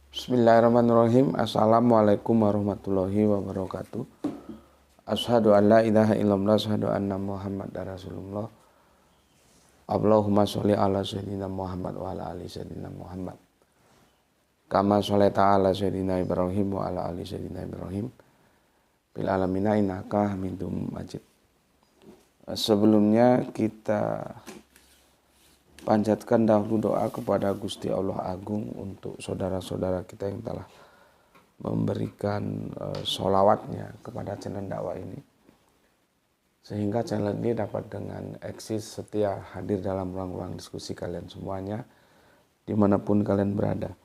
Bismillahirrahmanirrahim. Assalamualaikum warahmatullahi wabarakatuh. Asyhadu an la ilaha illallah, asyhadu anna Muhammadar Rasulullah. Allahumma sholli ala sayyidina Muhammad wa ala ali sayyidina Muhammad. Kama sholaita ala sayyidina Ibrahim wa ala ali sayyidina Ibrahim. Bil alamina innaka Hamidum Majid. Sebelumnya kita panjatkan dahulu doa kepada Gusti Allah Agung untuk saudara-saudara kita yang telah memberikan sholawatnya kepada channel dakwah ini, sehingga channel ini dapat dengan eksis setia hadir dalam ruang-ruang diskusi kalian semuanya dimanapun kalian berada.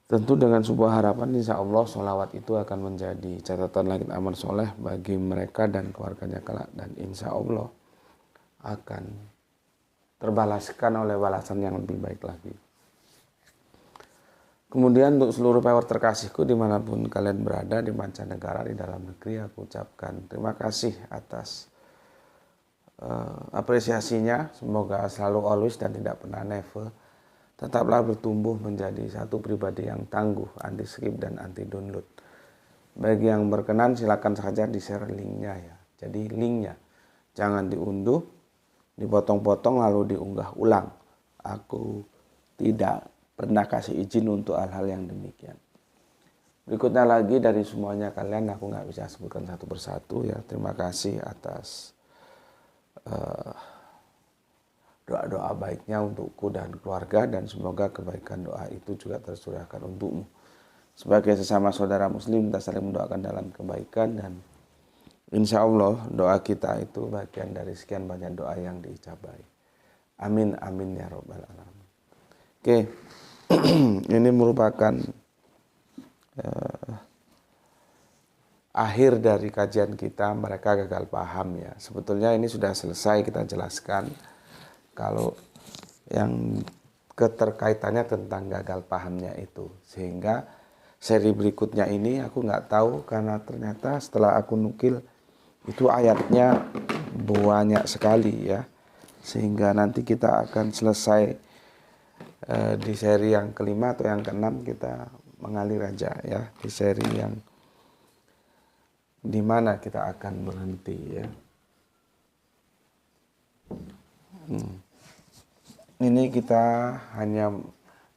Tentu dengan sebuah harapan insya Allah sholawat itu akan menjadi catatan langit amal soleh bagi mereka dan keluarganya kelak, dan insya Allah akan terbalaskan oleh balasan yang lebih baik lagi. Kemudian untuk seluruh power terkasihku dimanapun kalian berada, di mancanegara, di dalam negeri, aku ucapkan terima kasih atas apresiasinya. Semoga selalu always dan tidak pernah never tetaplah bertumbuh menjadi satu pribadi yang tangguh, anti skip dan anti download. Bagi yang berkenan silakan saja di share linknya ya. Jadi linknya jangan diunduh, dipotong-potong lalu diunggah ulang. Aku tidak pernah kasih izin untuk hal-hal yang demikian. Berikutnya lagi dari semuanya kalian, aku nggak bisa sebutkan satu persatu ya. Terima kasih atas doa-doa baiknya untukku dan keluarga, dan semoga kebaikan doa itu juga tercurahkan untukmu. Sebagai sesama saudara muslim, kita saling mendoakan dalam kebaikan, dan insya Allah doa kita itu bagian dari sekian banyak doa yang diijabahi. Amin amin ya robbal alamin. Oke, ini merupakan akhir dari kajian kita, mereka gagal paham ya. Sebetulnya ini sudah selesai kita jelaskan kalau yang keterkaitannya tentang gagal pahamnya itu, sehingga seri berikutnya ini aku nggak tahu karena ternyata setelah aku nukil itu ayatnya banyak sekali ya, sehingga nanti kita akan selesai di seri yang kelima atau yang keenam kita mengalir aja ya, di seri yang dimana kita akan berhenti ya. Ini kita hanya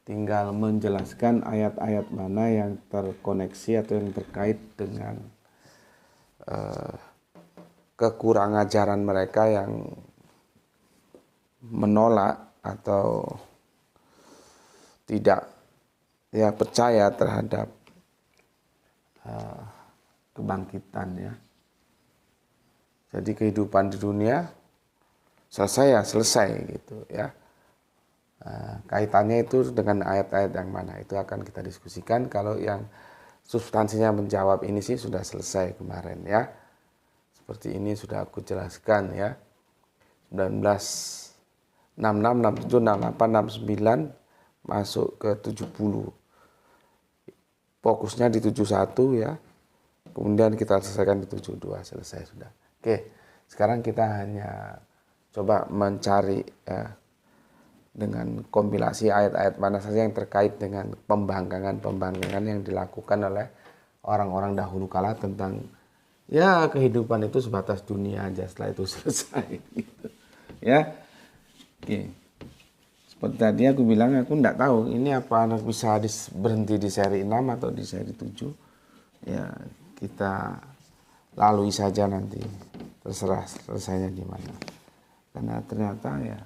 tinggal menjelaskan ayat-ayat mana yang terkoneksi atau yang terkait dengan kekurangan ajaran mereka yang menolak atau tidak ya percaya terhadap kebangkitan ya. Jadi kehidupan di dunia selesai ya selesai gitu ya. Kaitannya itu dengan ayat-ayat yang mana itu akan kita diskusikan. Kalau yang substansinya menjawab ini sih sudah selesai kemarin ya. Seperti ini sudah aku jelaskan ya. 19, 66, 67, 68, 69 masuk ke 70. Fokusnya di 71 ya. Kemudian kita selesaikan di 72, selesai sudah. Oke, sekarang kita hanya coba mencari ya, dengan kompilasi ayat-ayat mana saja yang terkait dengan pembangkangan yang dilakukan oleh orang-orang dahulu kala tentang ya kehidupan itu sebatas dunia aja, setelah itu selesai gitu. Ya. Oke. Seperti tadi aku bilang, aku enggak tahu ini apa bisa berhenti di seri 6 atau di seri 7. Ya, kita lalui saja nanti. Terserah selesainya di mana. Karena ternyata ya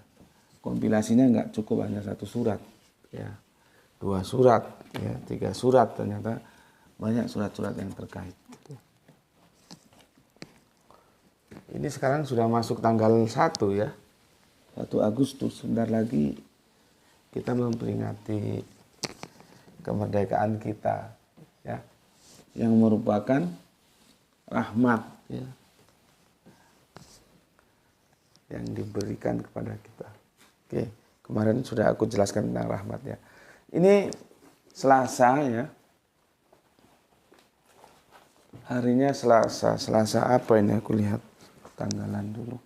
kompilasinya enggak cukup hanya satu surat ya. 2 surat ya, 3 surat, ternyata banyak surat-surat yang terkait gitu. Ini sekarang sudah masuk tanggal 1 ya. 1 Agustus, sebentar lagi kita memperingati kemerdekaan kita ya, yang merupakan rahmat ya, yang diberikan kepada kita. Oke, kemarin sudah aku jelaskan tentang rahmat ya. Ini Selasa ya. Harinya Selasa. Selasa apa ini? Aku lihat tanggalan dulu.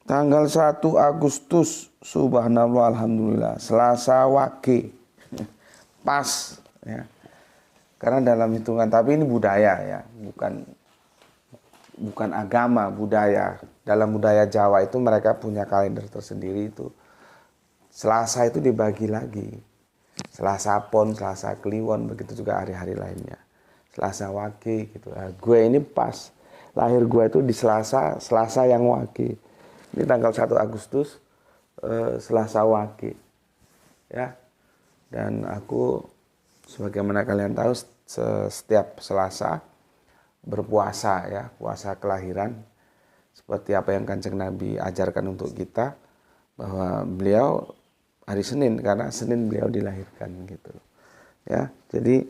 Tanggal 1 Agustus, subhanallah, alhamdulillah, Selasa Wage. Pas ya. Karena dalam hitungan, tapi ini budaya ya, bukan agama, budaya. Dalam budaya Jawa itu mereka punya kalender tersendiri itu. Selasa itu dibagi lagi. Selasa Pon, Selasa Kliwon, begitu juga hari-hari lainnya. Selasa Wage gitu. Nah, gue ini pas lahir gue itu di Selasa yang Wage. Ini tanggal 1 Agustus, Selasa Wage. Ya. Dan aku sebagaimana kalian tahu setiap Selasa berpuasa ya, puasa kelahiran. Seperti apa yang Kanjeng Nabi ajarkan untuk kita, bahwa beliau hari Senin karena Senin beliau dilahirkan gitu. Ya, jadi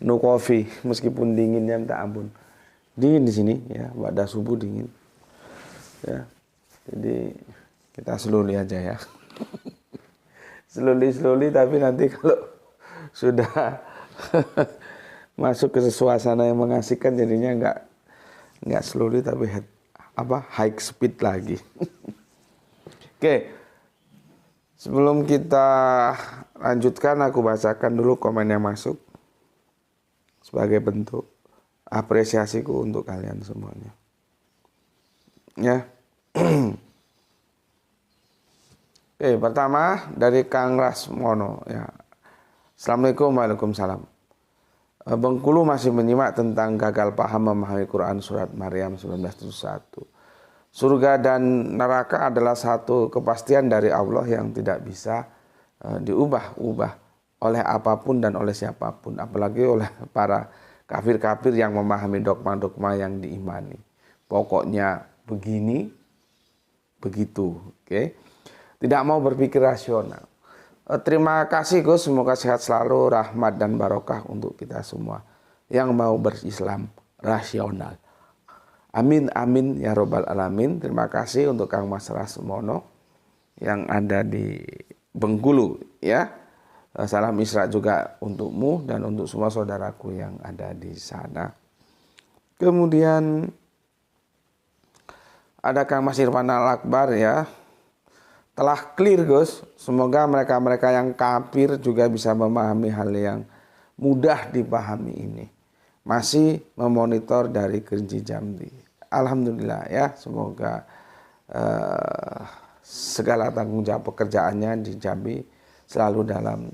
no coffee meskipun dinginnya minta ampun. Dingin di sini ya, pada subuh dingin. Ya. Jadi kita slowly aja ya. slowly tapi nanti kalau sudah masuk ke suasana yang mengasihkan jadinya enggak slowly tapi high speed lagi. Oke. Sebelum kita lanjutkan, aku bacakan dulu komen yang masuk sebagai bentuk apresiasiku untuk kalian semuanya. Ya. Oke, pertama dari Kang Rasmono ya. Assalamualaikum, waalaikumsalam. Bengkulu masih menyimak tentang gagal paham memahami Quran surat Maryam 1971. Surga dan neraka adalah satu kepastian dari Allah yang tidak bisa diubah-ubah oleh apapun dan oleh siapapun, apalagi oleh para kafir-kafir yang memahami dogma-dogma yang diimani. Pokoknya begini, begitu, oke? Tidak mau berpikir rasional. Terima kasih Gus, semoga sehat selalu, rahmat dan barokah untuk kita semua yang mau berislam rasional. Amin, amin ya robbal alamin. Terima kasih untuk Kang Mas Rasmono yang ada di Bengkulu ya. Salam Isra juga untukmu dan untuk semua saudaraku yang ada di sana. Kemudian ada Kang Mas Irfan Al-Akbar ya. Telah clear Gus. Semoga mereka-mereka yang kafir juga bisa memahami hal yang mudah dipahami ini. Masih memonitor dari Kerinci Jambi. Alhamdulillah ya. Semoga segala tanggung jawab pekerjaannya di Jambi selalu dalam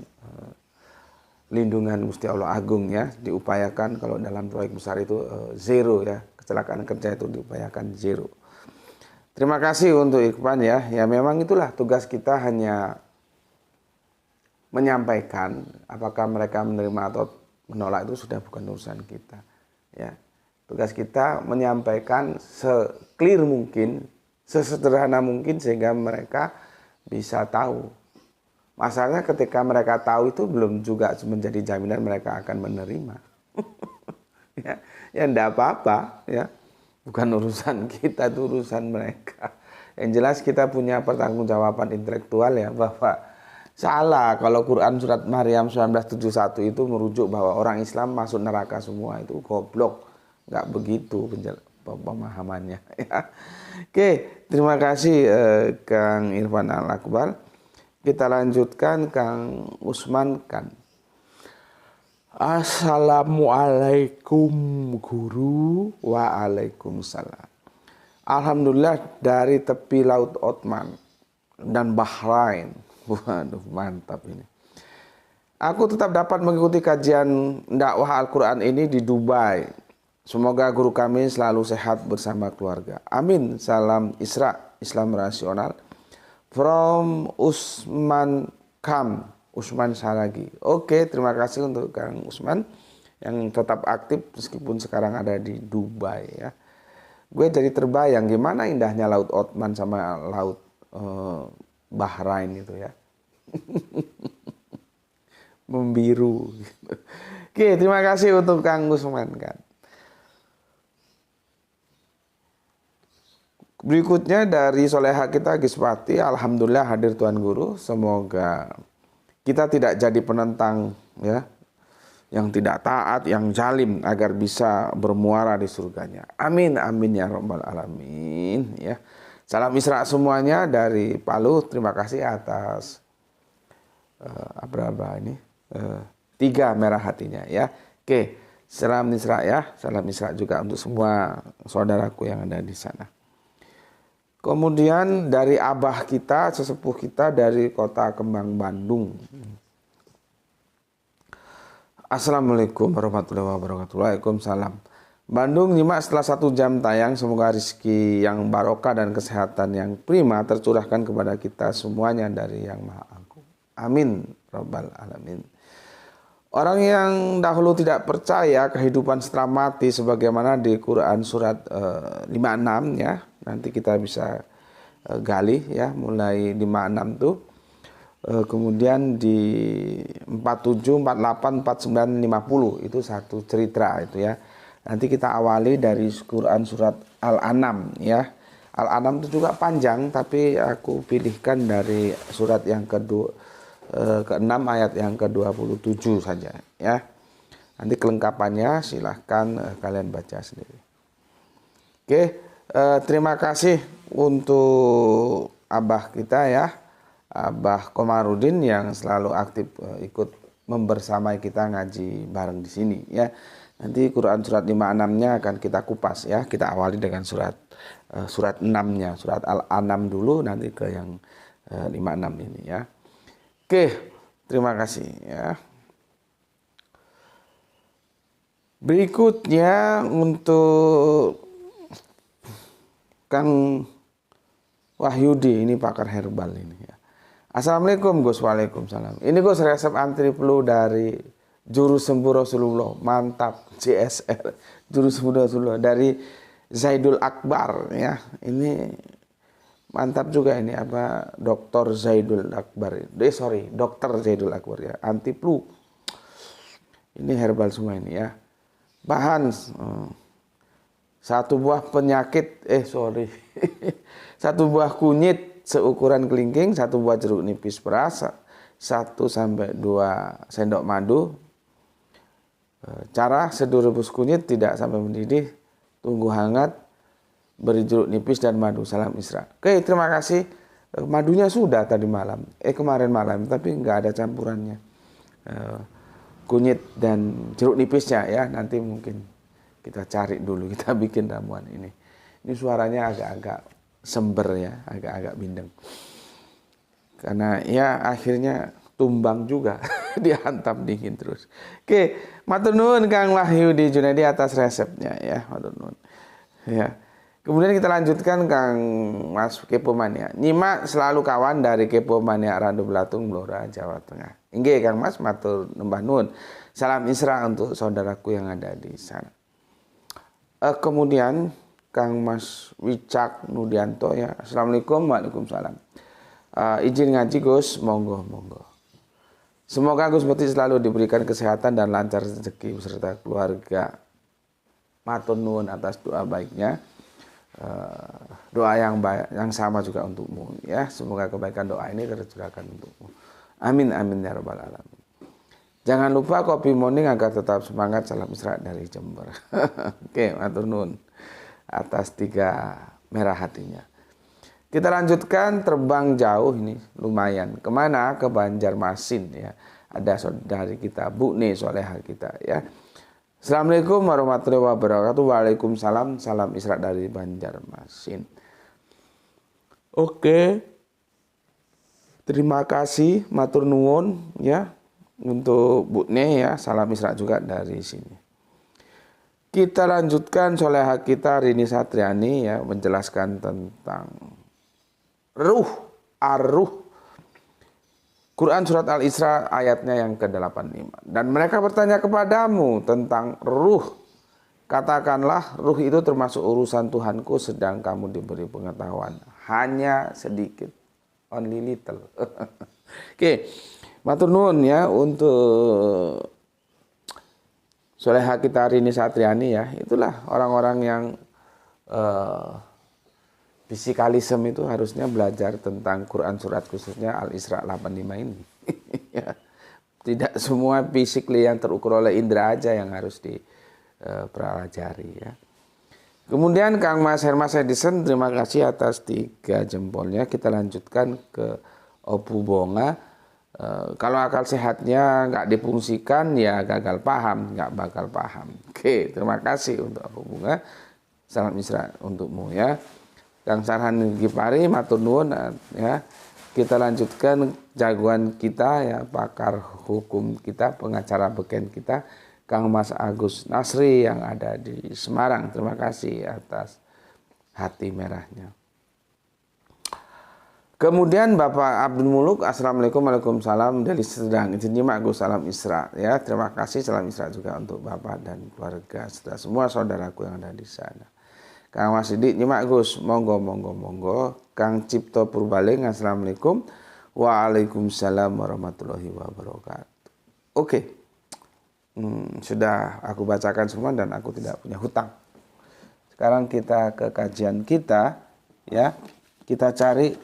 lindungan Gusti Allah Agung ya. Diupayakan kalau dalam proyek besar itu zero ya. Kecelakaan kerja itu diupayakan zero. Terima kasih untuk Ikhwan ya. Ya memang itulah tugas kita, hanya menyampaikan. Apakah mereka menerima atau menolak itu sudah bukan urusan kita. Ya. Tugas kita menyampaikan se-clear mungkin, sesederhana mungkin sehingga mereka bisa tahu. Masalahnya ketika mereka tahu itu belum juga menjadi jaminan mereka akan menerima. Ya enggak apa-apa ya. Bukan urusan kita, itu urusan mereka. Yang jelas kita punya pertanggungjawaban intelektual ya, bahwa salah kalau Quran surat Maryam 1971 itu merujuk bahwa orang Islam masuk neraka semua, itu goblok. Nggak begitu pemahamannya ya. Oke, terima kasih Kang Irfan Al-Akbar. Kita lanjutkan Kang Usman kan. Assalamualaikum guru. Waalaikumsalam. Alhamdulillah dari tepi Laut Othman dan Bahrain. Waduh, mantap ini. Aku tetap dapat mengikuti kajian dakwah Al-Quran ini di Dubai. Semoga guru kami selalu sehat bersama keluarga. Amin. Salam Isra, Islam rasional. From Usman Kam. Usman Saragi. Oke, terima kasih untuk Kang Usman yang tetap aktif meskipun sekarang ada di Dubai ya. Gue jadi terbayang gimana indahnya Laut Othman sama Laut Bahrain itu ya. Membiru. Oke, terima kasih untuk Kang Usman kan. Berikutnya dari Soleha kita Giswati. Alhamdulillah hadir Tuan Guru. Semoga kita tidak jadi penentang ya, yang tidak taat, yang zalim, agar bisa bermuara di surganya. Amin, amin ya rabbal alamin ya. Salam Isra semuanya dari Palu. Terima kasih atas ini 3 merah hatinya ya. Oke, salam Isra ya. Salam Isra juga untuk semua saudaraku yang ada di sana. Kemudian dari abah kita, sesepuh kita dari Kota Kembang, Bandung. Assalamualaikum warahmatullahi wabarakatuh. Waalaikumsalam. Bandung nyimak setelah 1 jam tayang. Semoga rezeki yang barokah dan kesehatan yang prima tercurahkan kepada kita semuanya dari Yang Maha Agung. Amin Rabbal Alamin. Orang yang dahulu tidak percaya kehidupan setelah mati sebagaimana di Quran surat 56 ya. Nanti kita bisa gali ya, mulai 56 tuh. Kemudian di 47, 48, 49, 50 itu satu cerita itu ya. Nanti kita awali dari Quran surat Al-An'am ya. Al-An'am itu juga panjang, tapi aku pilihkan dari surat yang ke-6 ayat yang ke-27 saja ya. Nanti kelengkapannya silahkan kalian baca sendiri. Oke, terima kasih untuk abah kita ya, Abah Komarudin yang selalu aktif ikut membersamai kita ngaji bareng di sini ya. Nanti Quran surat 56-nya akan kita kupas ya. Kita awali dengan surat 6-nya, surat Al-An'am dulu, nanti ke yang 56 ini ya. Oke, terima kasih ya. Berikutnya untuk Kang Wahyudi, ini pakar herbal ini ya. Assalamualaikum Gus. Waalaikumsalam. Ini Gus resep anti flu dari Juru Sembuh Rasulullah. Mantap, JSR. Juru Sembuh Rasulullah dari Zaidul Akbar ya. Ini mantap juga ini apa, Dr. Zaidul Akbar. Dr. Zaidul Akbar ya, anti flu. Ini herbal semua ini ya. Bahan 1 buah penyakit, 1 buah kunyit seukuran kelingking, 1 buah jeruk nipis peras, 1 sampai 2 sendok madu. Cara seduh rebus kunyit tidak sampai mendidih, tunggu hangat, beri jeruk nipis dan madu. Salam Isra. Oke, terima kasih. Madunya sudah tadi malam, kemarin malam, tapi nggak ada campurannya. Kunyit dan jeruk nipisnya ya, nanti mungkin kita cari dulu, kita bikin ramuan ini. Ini suaranya agak-agak sember ya, agak-agak bindeng. Karena ya akhirnya tumbang juga, dihantam dingin terus. Oke, matur nuwun Kang Wahyudi Junaidi atas resepnya ya, matur nuwun. Ya. Kemudian kita lanjutkan Kang Mas Kepo Mania. Nyimak selalu kawan dari Kepo Mania Randu Belatung, Blora, Jawa Tengah. Inggih Kang Mas, matur nembah nuwun. Salam Isra untuk saudaraku yang ada di sana. Kemudian Kang Mas Wicak Nudianto ya. Assalamualaikum. Waalaikumsalam. Izin ngaji Gus, monggo. Semoga Gus Mukti selalu diberikan kesehatan dan lancar rezeki beserta keluarga. Matur nuwun atas doa baiknya. Doa yang sama juga untukmu ya. Semoga kebaikan doa ini tercurahkan untukmu. Amin amin ya rabbal alamin. Jangan lupa kopi morning agar tetap semangat. Salam Isra dari Jember. Oke, matur nuwun atas 3 merah hatinya. Kita lanjutkan terbang jauh ini lumayan. Kemana? Ke Banjarmasin ya. Ada saudari kita Bu Ne Soleha kita ya. Assalamualaikum warahmatullahi wabarakatuh. Waalaikumsalam. Salam Isra dari Banjarmasin. Oke. Terima kasih matur nuwun ya untuk Bu Ne ya. Salam Isra juga dari sini. Kita lanjutkan Soleha kita Rini Satriani ya, menjelaskan tentang Ar-Ruh. Quran surat Al-Isra ayatnya yang ke-85. Dan mereka bertanya kepadamu tentang ruh. Katakanlah ruh itu termasuk urusan Tuhanku, sedang kamu diberi pengetahuan hanya sedikit. Only little. Oke. Matur nuwun ya untuk Soleha kita Rini Satriani ya. Itulah orang-orang yang Fisikalisme itu harusnya belajar tentang Quran surat khususnya Al-Isra 85 ini. Tidak semua physically yang terukur oleh indera aja yang harus dipelajari ya. Kemudian Kang Mas Hermas Edison, terima kasih atas 3 jempolnya. Kita lanjutkan ke Opu Bonga. Kalau akal sehatnya nggak difungsikan ya gagal paham, nggak bakal paham. Oke, terima kasih untuk Opu Bonga. Salam Isra untukmu ya. Kang Sarhan Gipari, matur nuwun ya. Kita lanjutkan jagoan kita ya, pakar hukum kita, pengacara beken kita, Kang Mas Agus Nasri yang ada di Semarang. Terima kasih atas hati merahnya. Kemudian Bapak Abdul Muluk, Assalamualaikum, Waalaikumsalam, dari sedang nyimak Gus, salam Isra ya. Terima kasih, salam Isra juga untuk Bapak dan keluarga serta semua saudaraku yang ada di sana. Kang Mas Sidik nyimak Gus, monggo. Kang Cipto Purbaling, Assalamualaikum, Waalaikumsalam warahmatullahi wabarakatuh. Oke. Sudah aku bacakan semua dan aku tidak punya hutang. Sekarang kita ke kajian kita ya. Kita cari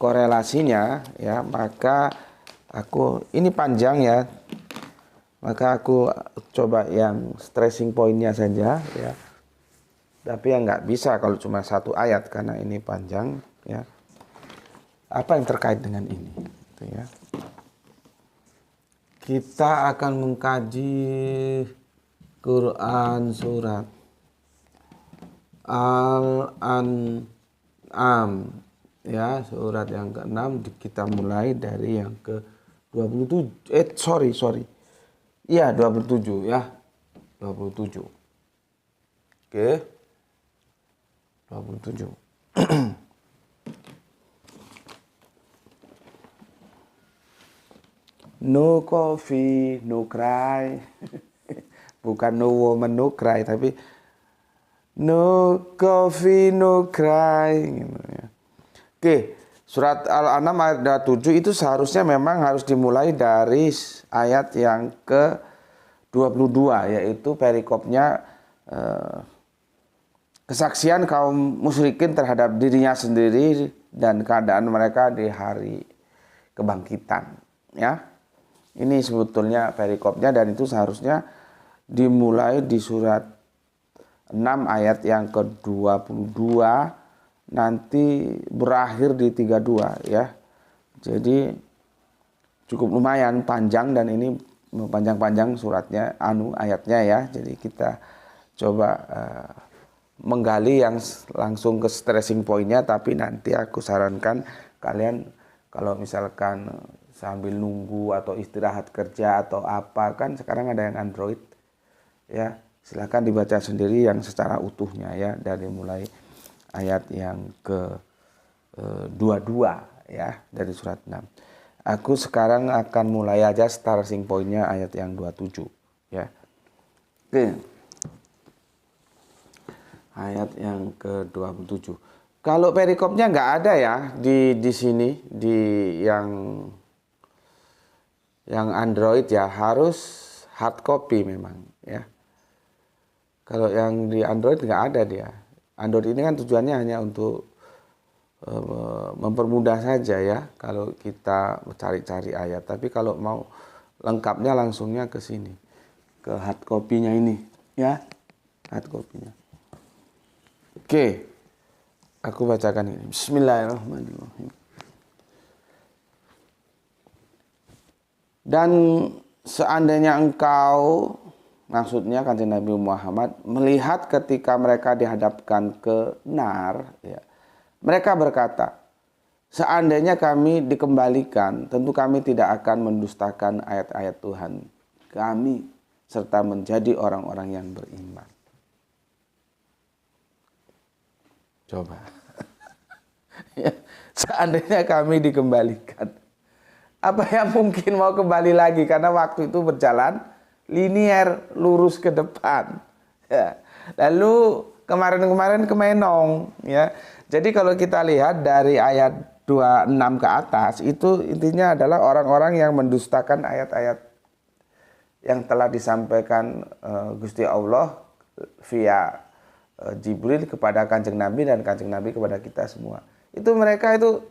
korelasinya ya, maka aku ini panjang ya. Maka aku coba yang stressing pointnya saja ya. Tapi yang nggak bisa kalau cuma 1 ayat karena ini panjang ya. Apa yang terkait dengan ini gitu ya. Kita akan mengkaji Quran surat Al-An'am ya, surat yang ke-6. Kita mulai dari yang ke-27. Sorry. Iya, 27 ya. 27. Oke. 27. No coffee, no cry. Bukan no woman, no cry, tapi no coffee, no cry. Oke, surat Al-An'am ayat 7 itu seharusnya memang harus dimulai dari ayat yang ke-22, yaitu perikopnya kesaksian kaum musyrikin terhadap dirinya sendiri dan keadaan mereka di hari kebangkitan. Ya. Ini sebetulnya perikopnya dan itu seharusnya dimulai di surat 6 ayat yang ke-22 nanti berakhir di 32 ya. Jadi cukup lumayan panjang dan ini panjang-panjang suratnya ayatnya ya. Jadi kita coba menggali yang langsung ke stressing pointnya, tapi nanti aku sarankan kalian kalau misalkan sambil nunggu atau istirahat kerja atau apa, kan sekarang ada yang Android ya, silakan dibaca sendiri yang secara utuhnya ya, dari mulai ayat yang ke-22 ya dari surat 6. Aku sekarang akan mulai aja starting pointnya ayat yang 27 ya. Oke. Ayat yang ke-27. Kalau perikopnya nggak ada ya di sini, di yang Android ya, harus hard copy memang ya. Kalau yang di Android nggak ada dia. Android ini kan tujuannya hanya untuk mempermudah saja ya kalau kita cari-cari ayat. Tapi kalau mau lengkapnya langsungnya ke sini, ke hard copy-nya ini ya, hard copy-nya. Oke, aku bacakan ini. Bismillahirrahmanirrahim. Dan seandainya engkau, maksudnya kanjeng Nabi Muhammad, melihat ketika mereka dihadapkan ke nar, ya, mereka berkata, seandainya kami dikembalikan, tentu kami tidak akan mendustakan ayat-ayat Tuhan kami, serta menjadi orang-orang yang beriman. Coba. Ya, seandainya kami dikembalikan. Apa yang mungkin mau kembali lagi, karena waktu itu berjalan linier lurus ke depan ya. Lalu kemarin kemenong ya. Jadi kalau kita lihat dari ayat 26 ke atas, itu intinya adalah orang-orang yang mendustakan ayat-ayat yang telah disampaikan Gusti Allah via Jibril kepada kanjeng Nabi dan kanjeng Nabi kepada kita semua. Itu mereka itu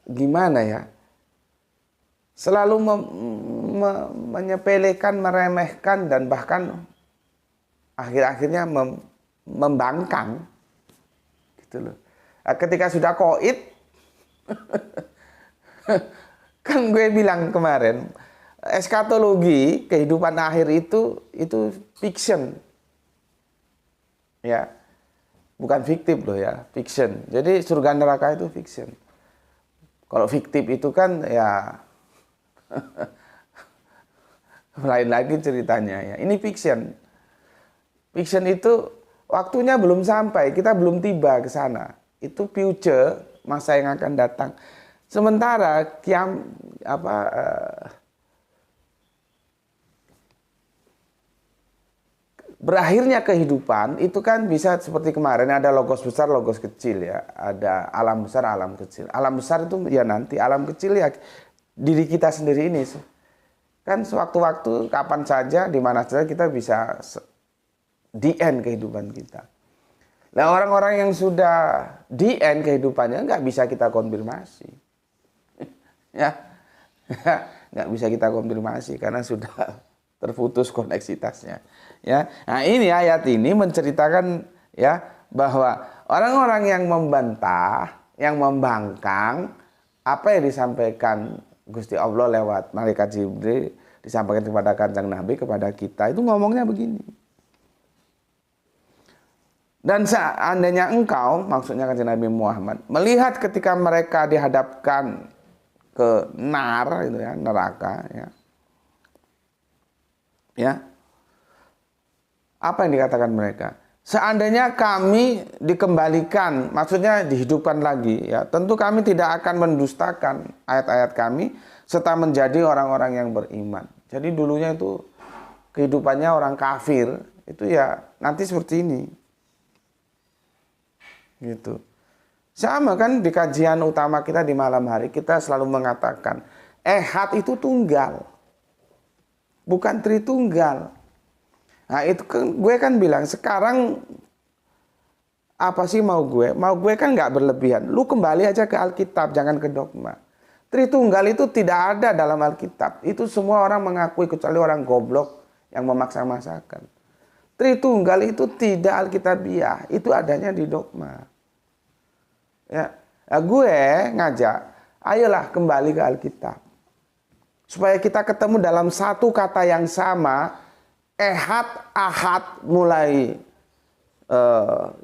gimana ya, selalu menyepelekan, meremehkan, dan bahkan akhir-akhirnya membangkang, gitu loh. Nah, ketika sudah koit, kan gue bilang kemarin, eskatologi kehidupan akhir itu fiction, ya, bukan fiktif loh ya, fiction. Jadi surga neraka itu fiction. Kalau fiktif itu kan ya lain lagi ceritanya ya. Ini fiction. Fiction itu waktunya belum sampai, kita belum tiba ke sana. Itu future, masa yang akan datang. Sementara berakhirnya kehidupan itu kan bisa seperti kemarin, ada logos besar, logos kecil ya. Ada alam besar, alam kecil. Alam besar itu ya nanti, alam kecil ya diri kita sendiri ini. Kan sewaktu-waktu, kapan saja, di mana saja kita bisa di end kehidupan kita. Nah, orang-orang yang sudah di end kehidupannya nggak bisa kita konfirmasi. Ya, nggak bisa kita konfirmasi karena sudah terputus koneksitasnya. Ya, nah ini ayat ini menceritakan ya bahwa orang-orang yang membantah, yang membangkang apa yang disampaikan Gusti Allah lewat malaikat Jibril, disampaikan kepada Kanjeng Nabi, kepada kita, itu ngomongnya begini. Dan seandainya engkau, maksudnya Kanjeng Nabi Muhammad, melihat ketika mereka dihadapkan ke nar, itu ya, neraka, ya. Ya. Apa yang dikatakan mereka? Seandainya kami dikembalikan, maksudnya dihidupkan lagi, ya, tentu kami tidak akan mendustakan ayat-ayat kami serta menjadi orang-orang yang beriman. Jadi dulunya itu kehidupannya orang kafir, itu ya nanti seperti ini. Gitu. Sama kan di kajian utama kita di malam hari, kita selalu mengatakan, ehad itu tunggal, bukan tritunggal. Nah itu kan gue kan bilang sekarang apa sih mau gue? Mau gue kan nggak berlebihan. Lu kembali aja ke Alkitab, jangan ke dogma. Tritunggal itu tidak ada dalam Alkitab. Itu semua orang mengakui kecuali orang goblok yang memaksa-maksakan. Tritunggal itu tidak Alkitabiah, itu adanya di dogma. Ya, nah, gue ngajak, ayolah kembali ke Alkitab. Supaya kita ketemu dalam satu kata yang sama. Ehad, ahad, mulai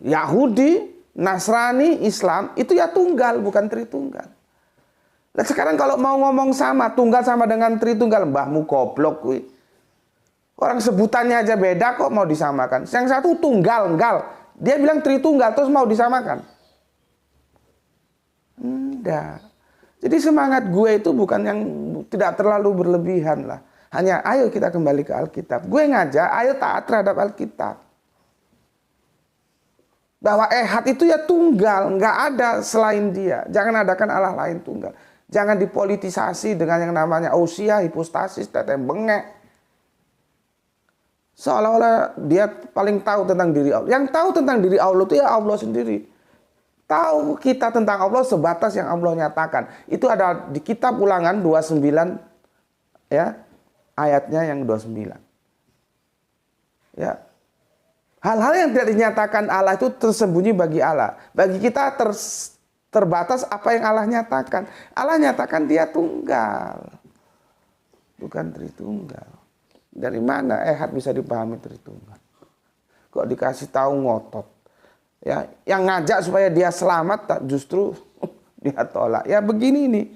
Yahudi, Nasrani, Islam, itu ya tunggal, bukan tritunggal. Nah sekarang kalau mau ngomong sama, tunggal sama dengan tritunggal, mbahmu goblok kuy. Orang sebutannya aja beda kok mau disamakan. Yang satu tunggal, dia bilang tritunggal, terus mau disamakan. Enggak. Jadi semangat gue itu bukan yang tidak terlalu berlebihan lah. Hanya ayo kita kembali ke Alkitab. Gue ngajak, ayo taat terhadap Alkitab. Bahwa ehad itu ya tunggal, nggak ada selain dia. Jangan adakan Allah lain tunggal. Jangan dipolitisasi dengan yang namanya usia, hipostasis, teteh bengek. Seolah-olah dia paling tahu tentang diri Allah. Yang tahu tentang diri Allah itu ya Allah sendiri. Tahu kita tentang Allah sebatas yang Allah nyatakan. Itu ada di kitab Ulangan 29 ya. Ayatnya yang 29. Ya. Hal-hal yang tidak dinyatakan Allah itu tersembunyi bagi Allah. Bagi kita terbatas apa yang Allah nyatakan. Allah nyatakan dia tunggal. Bukan tritunggal. Dari mana ehad bisa dipahami tritunggal? Kok dikasih tahu ngotot. Ya, yang ngajak supaya dia selamat tak justru dia tolak. Ya begini nih.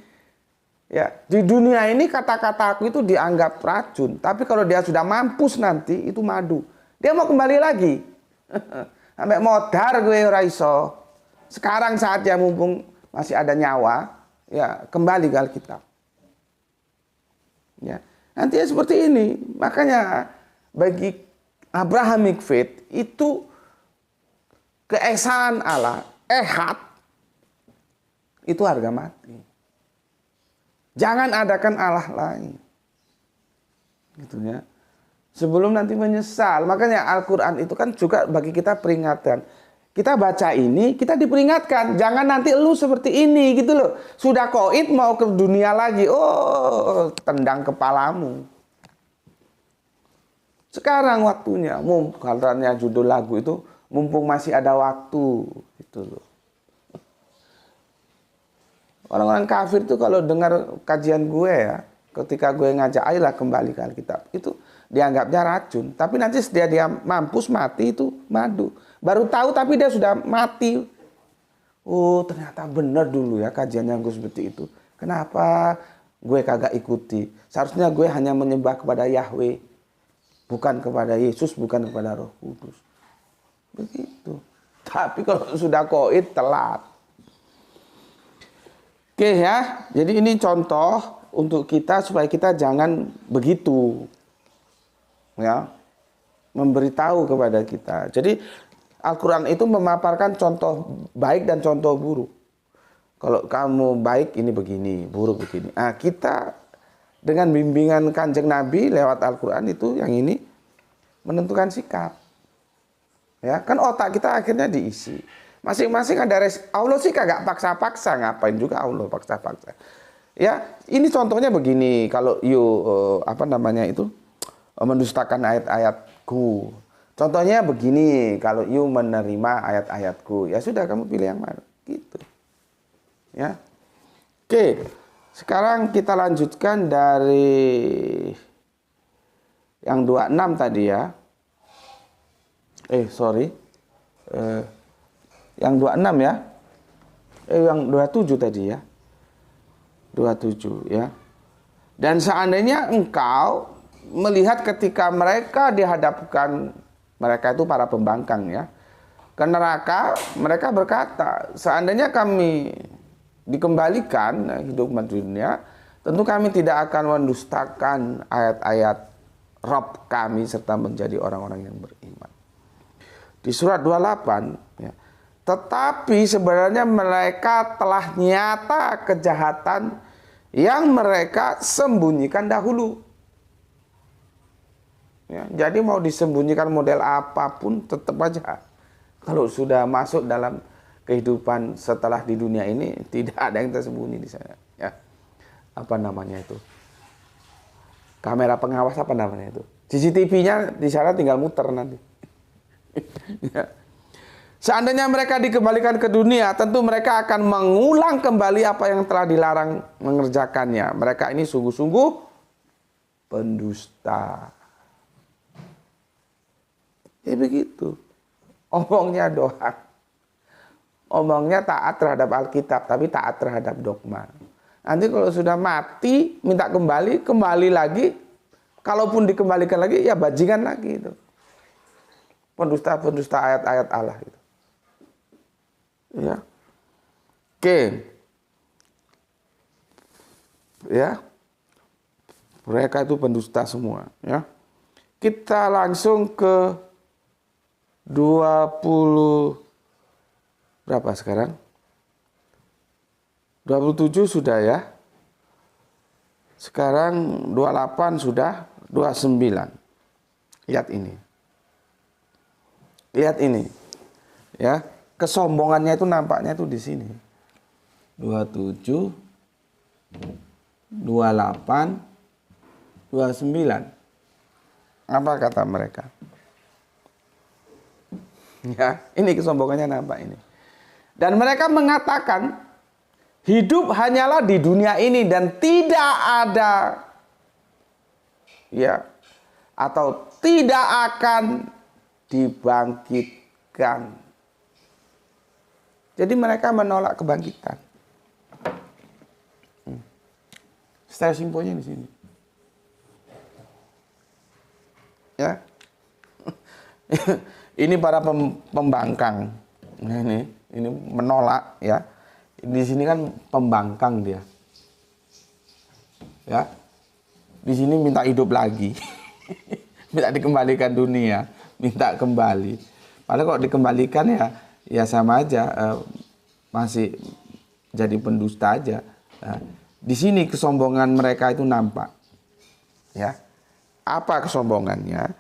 Ya, di dunia ini kata-kata aku itu dianggap racun, tapi kalau dia sudah mampus nanti itu madu. Dia mau kembali lagi. Sampai modar gue ora iso. Sekarang saatnya mumpung masih ada nyawa, ya kembali ke Alkitab. Ya, nanti ya seperti ini. Makanya bagi Abrahamic faith itu keesaan Allah, ehad itu harga mati. Jangan adakan Allah lain. Gitu ya. Sebelum nanti menyesal. Makanya Al-Quran itu kan juga bagi kita peringatan. Kita baca ini, kita diperingatkan. Jangan nanti lu seperti ini gitu loh. Sudah koid mau ke dunia lagi. Oh, tendang kepalamu. Sekarang waktunya. Katanya judul lagu itu mumpung masih ada waktu, itu loh. Orang-orang kafir tuh kalau dengar kajian gue ya, ketika gue ngajak ayolah kembali ke Alkitab, itu dianggapnya racun. Tapi nanti setelah dia mampus mati itu madu. Baru tahu tapi dia sudah mati. Oh ternyata benar dulu ya kajian yang gue seperti itu. Kenapa gue kagak ikuti? Seharusnya gue hanya menyembah kepada Yahweh. Bukan kepada Yesus, bukan kepada Roh Kudus. Begitu. Tapi kalau sudah koid telat. Oke ya, jadi ini contoh untuk kita supaya kita jangan begitu. Ya. Memberitahu kepada kita. Jadi Al-Quran itu memaparkan contoh baik dan contoh buruk. Kalau kamu baik ini begini, buruk begini. Nah, kita dengan bimbingan Kanjeng Nabi lewat Al-Quran itu yang ini menentukan sikap. Ya, kan otak kita akhirnya diisi. Masing-masing ada Allah sih kagak paksa-paksa, ngapain juga Allah paksa-paksa. Ya, ini contohnya begini, kalau mendustakan ayat-ayatku. Contohnya begini, kalau you menerima ayat-ayatku, ya sudah kamu pilih yang mana, gitu. Ya. Oke, sekarang kita lanjutkan dari yang 26 tadi ya. Yang 26 ya. Yang 27 tadi ya. 27 ya. Dan seandainya engkau melihat ketika mereka dihadapkan, mereka itu para pembangkang ya, ke neraka, mereka berkata, seandainya kami dikembalikan hidup di dunia, tentu kami tidak akan mendustakan ayat-ayat Rabb kami serta menjadi orang-orang yang beriman. Di surat 28 ya, tetapi sebenarnya mereka telah nyata kejahatan yang mereka sembunyikan dahulu. Ya, jadi mau disembunyikan model apapun tetap aja. Kalau sudah masuk dalam kehidupan setelah di dunia ini, tidak ada yang tersembunyi di sana. Ya. Apa namanya itu? Kamera pengawas apa namanya itu? CCTV-nya di sana tinggal muter nanti. Ya. Seandainya mereka dikembalikan ke dunia, tentu mereka akan mengulang kembali apa yang telah dilarang mengerjakannya. Mereka ini sungguh-sungguh pendusta. Ya begitu. Omongnya doang. Omongnya taat terhadap Alkitab, tapi taat terhadap dogma. Nanti kalau sudah mati, minta kembali lagi. Kalaupun dikembalikan lagi, ya bajingan lagi itu. Pendusta-pendusta ayat-ayat Allah itu. Ya. Oke. Ya. Mereka itu pendusta semua, ya. Kita langsung ke 20 berapa sekarang? 27 sudah ya. Sekarang 28 sudah, 29. Lihat ini. Lihat ini. Ya. Kesombongannya itu nampaknya itu di sini. 27, 28, 29. Apa kata mereka? Ya, ini kesombongannya nampak ini. Dan mereka mengatakan, hidup hanyalah di dunia ini dan tidak ada ya atau tidak akan dibangkitkan. Jadi mereka menolak kebangkitan. Secara simbolnya di sini. Ya. Ini para pembangkang. Nah, ini menolak ya. Di sini kan pembangkang dia. Ya. Di sini minta hidup lagi. Minta dikembalikan dunia, minta kembali. Padahal kok dikembalikan ya sama aja, masih jadi pendusta aja. Nah, di sini kesombongan mereka itu nampak. Ya. Apa kesombongannya?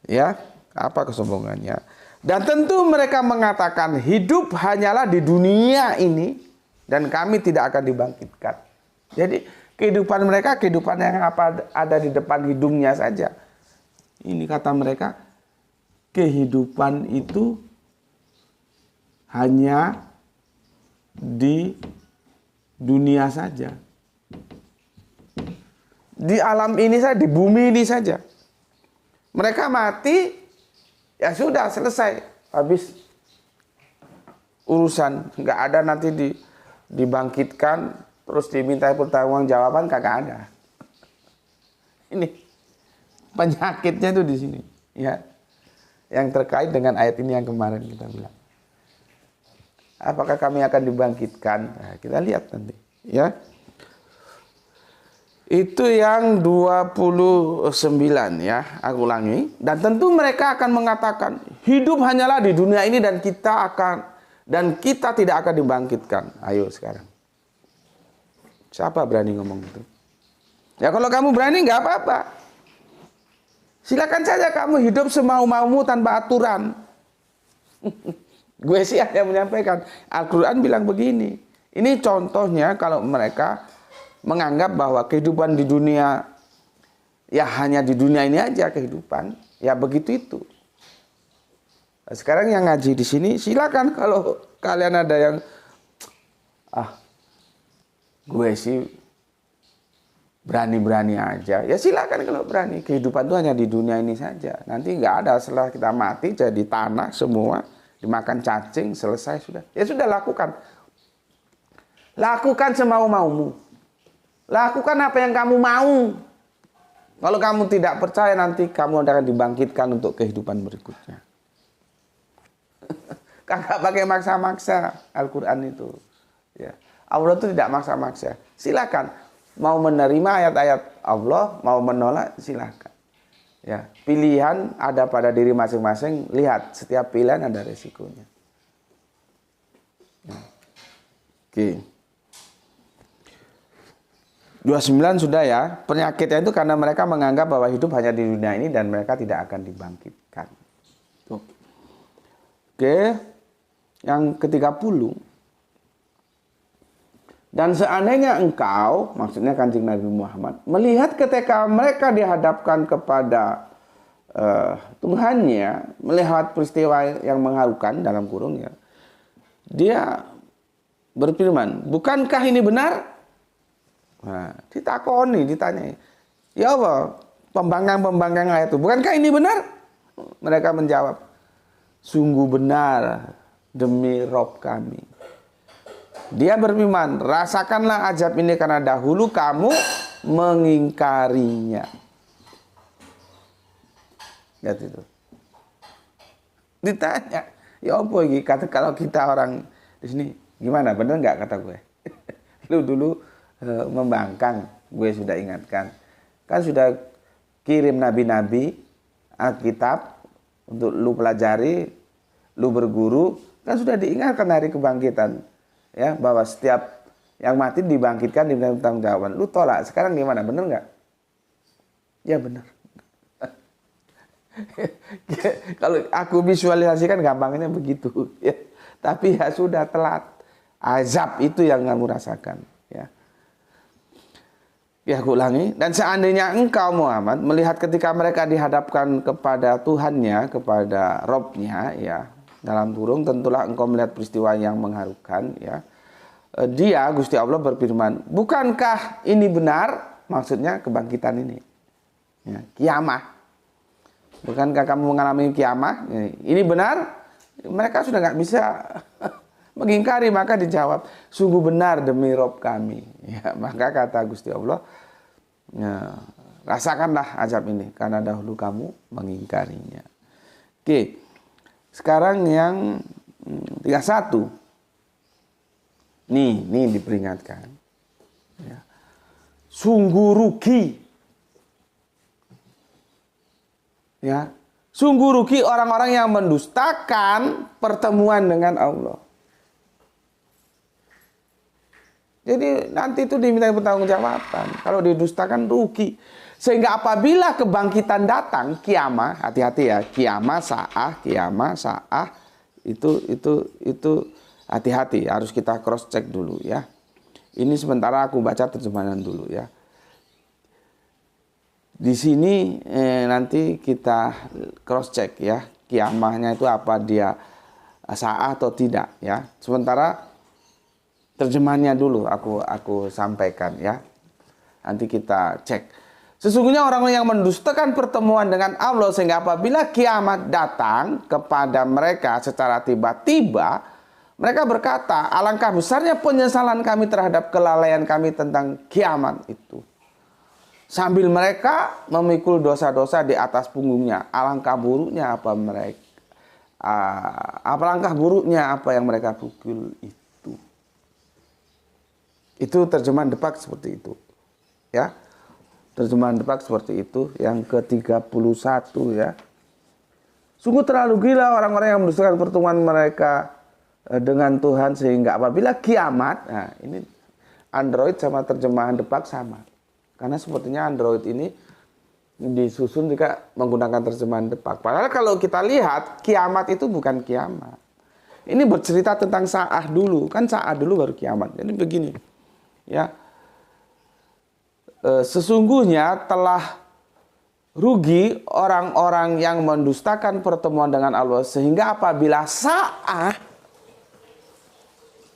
Ya, apa kesombongannya? Dan tentu mereka mengatakan hidup hanyalah di dunia ini dan kami tidak akan dibangkitkan. Jadi kehidupan mereka kehidupan yang apa ada di depan hidungnya saja. Ini kata mereka, kehidupan itu hanya di dunia saja. Di alam ini saja, di bumi ini saja. Mereka mati, ya sudah selesai. Habis urusan. Nggak ada nanti dibangkitkan, terus diminta pertanggungjawaban, kagak ada. Ini penyakitnya itu di sini, ya. Yang terkait dengan ayat ini yang kemarin kita bilang. Apakah kami akan dibangkitkan? Nah, kita lihat nanti, ya. Itu yang 29, ya, aku ulangi. Dan tentu mereka akan mengatakan, hidup hanyalah di dunia ini dan kita tidak akan dibangkitkan. Ayo sekarang. Siapa berani ngomong itu? Ya kalau kamu berani nggak apa-apa. Silakan saja kamu hidup semau-maumu tanpa aturan. Gue sih hanya menyampaikan. Al-Quran bilang begini. Ini contohnya kalau mereka menganggap bahwa kehidupan di dunia, ya hanya di dunia ini aja kehidupan. Ya begitu itu. Nah, sekarang yang ngaji di sini, silakan kalau kalian ada yang, gue sih berani-berani aja. Ya silakan kalau berani. Kehidupan itu hanya di dunia ini saja. Nanti nggak ada, setelah kita mati jadi tanah semua, dimakan cacing, selesai sudah. Ya sudah, lakukan. Lakukan semau-maumu. Lakukan apa yang kamu mau. Kalau kamu tidak percaya, nanti kamu akan dibangkitkan untuk kehidupan berikutnya. Kagak pakai maksa-maksa Al-Quran itu. Ya. Allah itu tidak maksa-maksa. Silakan. Mau menerima ayat-ayat Allah, mau menolak, silakan. Ya, pilihan ada pada diri masing-masing. Lihat, setiap pilihan ada resikonya. Ya. Oke. 29 sudah ya. Penyakitnya itu karena mereka menganggap bahwa hidup hanya di dunia ini dan mereka tidak akan dibangkitkan. Tuh. Oke. Yang ke-30. Dan seandainya engkau, maksudnya Kanjeng Nabi Muhammad, melihat ketika mereka dihadapkan kepada Tuhannya, melihat peristiwa yang mengharukan dalam kurung ya, dia berfirman, bukankah ini benar? Nah, ditakoni, ditanya, ya Allah, pembangkang ayat itu, bukankah ini benar? Mereka menjawab, sungguh benar demi Rob kami. Dia berfirman, rasakanlah azab ini karena dahulu kamu mengingkarinya. Lihat itu. Ditanya, ya apa ini? Kata kalau kita orang di sini, gimana? Bener nggak kata gue? Lu dulu membangkang, gue sudah ingatkan. Kan sudah kirim nabi-nabi Alkitab untuk lu pelajari, lu berguru, kan sudah diingatkan hari kebangkitan. Ya, bahwa setiap yang mati dibangkitkan di tanggung jawaban. Lu tolak. Sekarang gimana? Bener nggak? Ya bener. Kalau aku visualisasikan gampangnya begitu. Ya. Tapi ya sudah telat. Azab itu yang kamu rasakan. Ya. Ya aku ulangi. Dan seandainya engkau Muhammad melihat ketika mereka dihadapkan kepada Tuhannya, kepada Robnya, ya. Dalam kurung tentulah engkau melihat peristiwa yang mengharukan ya. Dia Gusti Allah berfirman, bukankah ini benar? Maksudnya kebangkitan ini. Ya, kiamah. Bukankah kamu mengalami kiamah? Ini benar? Mereka sudah nggak bisa mengingkari, maka dijawab, sungguh benar demi Rob kami. Ya, maka kata Gusti Allah, ya, rasakanlah azab ini karena dahulu kamu mengingkarinya. Oke. Sekarang yang 31. Nih diperingatkan. Ya. Sungguh rugi. Ya. Sungguh rugi orang-orang yang mendustakan pertemuan dengan Allah. Jadi nanti itu diminta pertanggungjawaban. Kalau didustakan rugi. Sehingga apabila kebangkitan datang, kiamah, hati-hati ya, kiamah, sa'ah, itu hati-hati, harus kita cross check dulu ya. Ini sementara aku baca terjemahan dulu ya. Di sini nanti kita cross check ya, kiamahnya itu apa dia sah atau tidak ya. Sementara terjemahannya dulu aku sampaikan ya. Nanti kita cek. Sesungguhnya orang yang mendustakan pertemuan dengan Allah sehingga apabila kiamat datang kepada mereka secara tiba-tiba, mereka berkata, alangkah besarnya penyesalan kami terhadap kelalaian kami tentang kiamat itu. Sambil mereka memikul dosa-dosa di atas punggungnya. Alangkah buruknya apa mereka, alangkah buruknya apa yang mereka pikul itu. Itu terjemahan Depak seperti itu. Ya. Terjemahan Depak seperti itu. Yang ke-31 ya. Sungguh terlalu gila orang-orang yang mendustakan pertemuan mereka dengan Tuhan sehingga apabila kiamat, nah ini Android sama terjemahan Depak sama. Karena sepertinya Android ini disusun juga menggunakan terjemahan Depak. Padahal kalau kita lihat kiamat itu bukan kiamat. Ini bercerita tentang saah dulu, kan saah dulu baru kiamat. Jadi begini, ya. Sesungguhnya telah rugi orang-orang yang mendustakan pertemuan dengan Allah sehingga apabila saah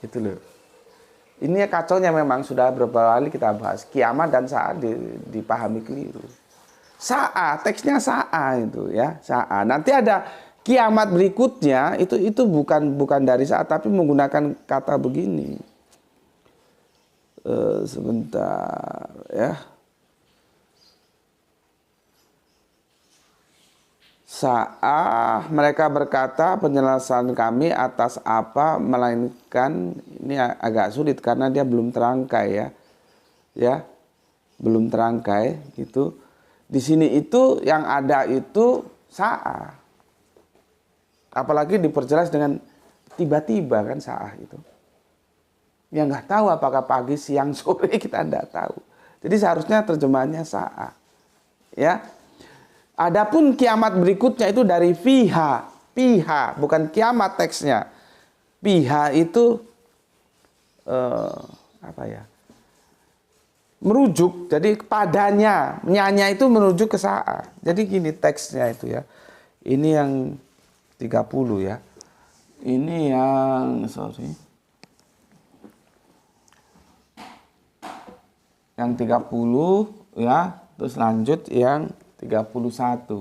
itu loh. Ini kacaunya memang sudah beberapa kali kita bahas kiamat dan saat dipahami keliru. Saat teksnya saat itu ya, saat. Nanti ada kiamat berikutnya itu bukan dari saat tapi menggunakan kata begini. Sebentar ya. Saat mereka berkata penjelasan kami atas apa melainkan ini agak sulit karena dia belum terangkai ya. Ya. Belum terangkai gitu. Di sini itu yang ada itu saat. Apalagi diperjelas dengan tiba-tiba kan saat itu. Yang nggak tahu apakah pagi, siang, sore kita nggak tahu. Jadi seharusnya terjemahannya saat. Ya. Adapun kiamat berikutnya itu dari fiha, bukan kiamat teksnya. Fiha itu apa ya? Merujuk, jadi padanya, nyanya itu merujuk ke saat. Jadi gini teksnya itu ya. Ini yang 30 ya. Ini yang yang 30 ya, terus lanjut yang 31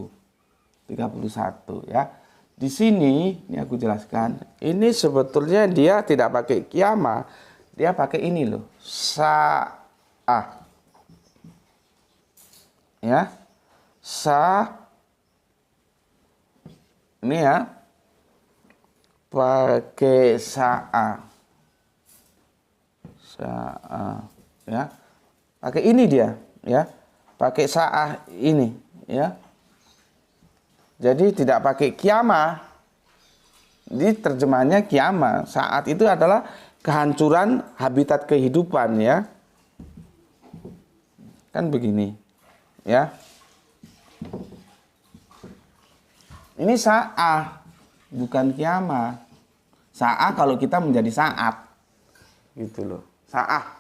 ya. Di sini ini aku jelaskan, ini sebetulnya dia tidak pakai kiamat, dia pakai ini loh, sa'ah. Ya. Ini ya. Pakai sa'ah. Ya. Pakai ini dia, ya. Pakai sa'ah ini, ya. Jadi tidak pakai kiamah. Di terjemahannya kiamah. Saat itu adalah kehancuran habitat kehidupan, ya. Kan begini, ya. Ini sa'ah, bukan kiamah. Sa'ah kalau kita menjadi saat, gitu loh. Sa'ah.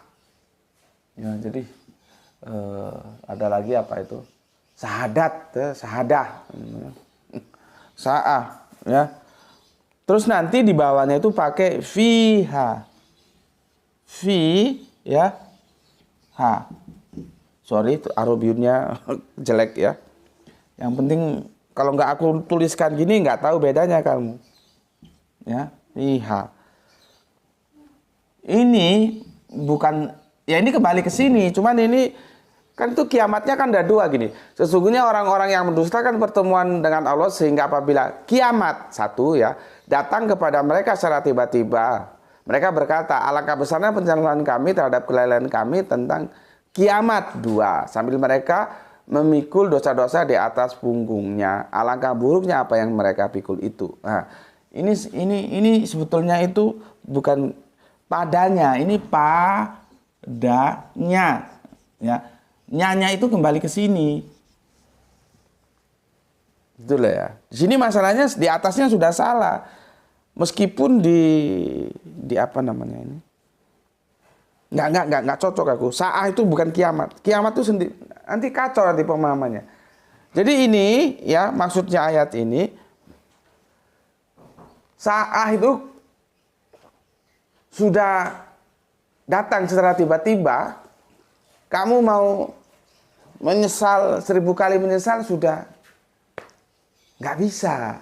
Ya, jadi ada lagi apa itu? Sahadat, sahadah. Sa'ah, ya. Terus nanti di bawahnya itu pakai fiha. Fi, ya. Ha. Sorry, Arabiunnya jelek ya. Yang penting kalau nggak aku tuliskan gini nggak tahu bedanya kamu. Ya, fiha. Ini bukan. Ya ini kembali ke sini, cuman ini kan itu kiamatnya kan ada dua gini. Sesungguhnya orang-orang yang mendustakan pertemuan dengan Allah sehingga apabila kiamat satu ya datang kepada mereka secara tiba-tiba, mereka berkata, alangkah besarnya penjelasan kami terhadap kelalaian kami tentang kiamat dua. Sambil mereka memikul dosa-dosa di atas punggungnya. Alangkah buruknya apa yang mereka pikul itu. Nah, ini sebetulnya itu bukan padanya, ini padanya, ya, nyanya itu kembali ke sini, itulah ya. Di sini masalahnya di atasnya sudah salah, meskipun di apa namanya ini, nggak cocok aku. Sa'ah itu bukan kiamat, kiamat itu sendiri, nanti kacau nanti pemahamannya. Jadi ini ya maksudnya ayat ini, Sa'ah itu sudah datang secara tiba-tiba, kamu mau menyesal 1000 kali menyesal sudah nggak bisa.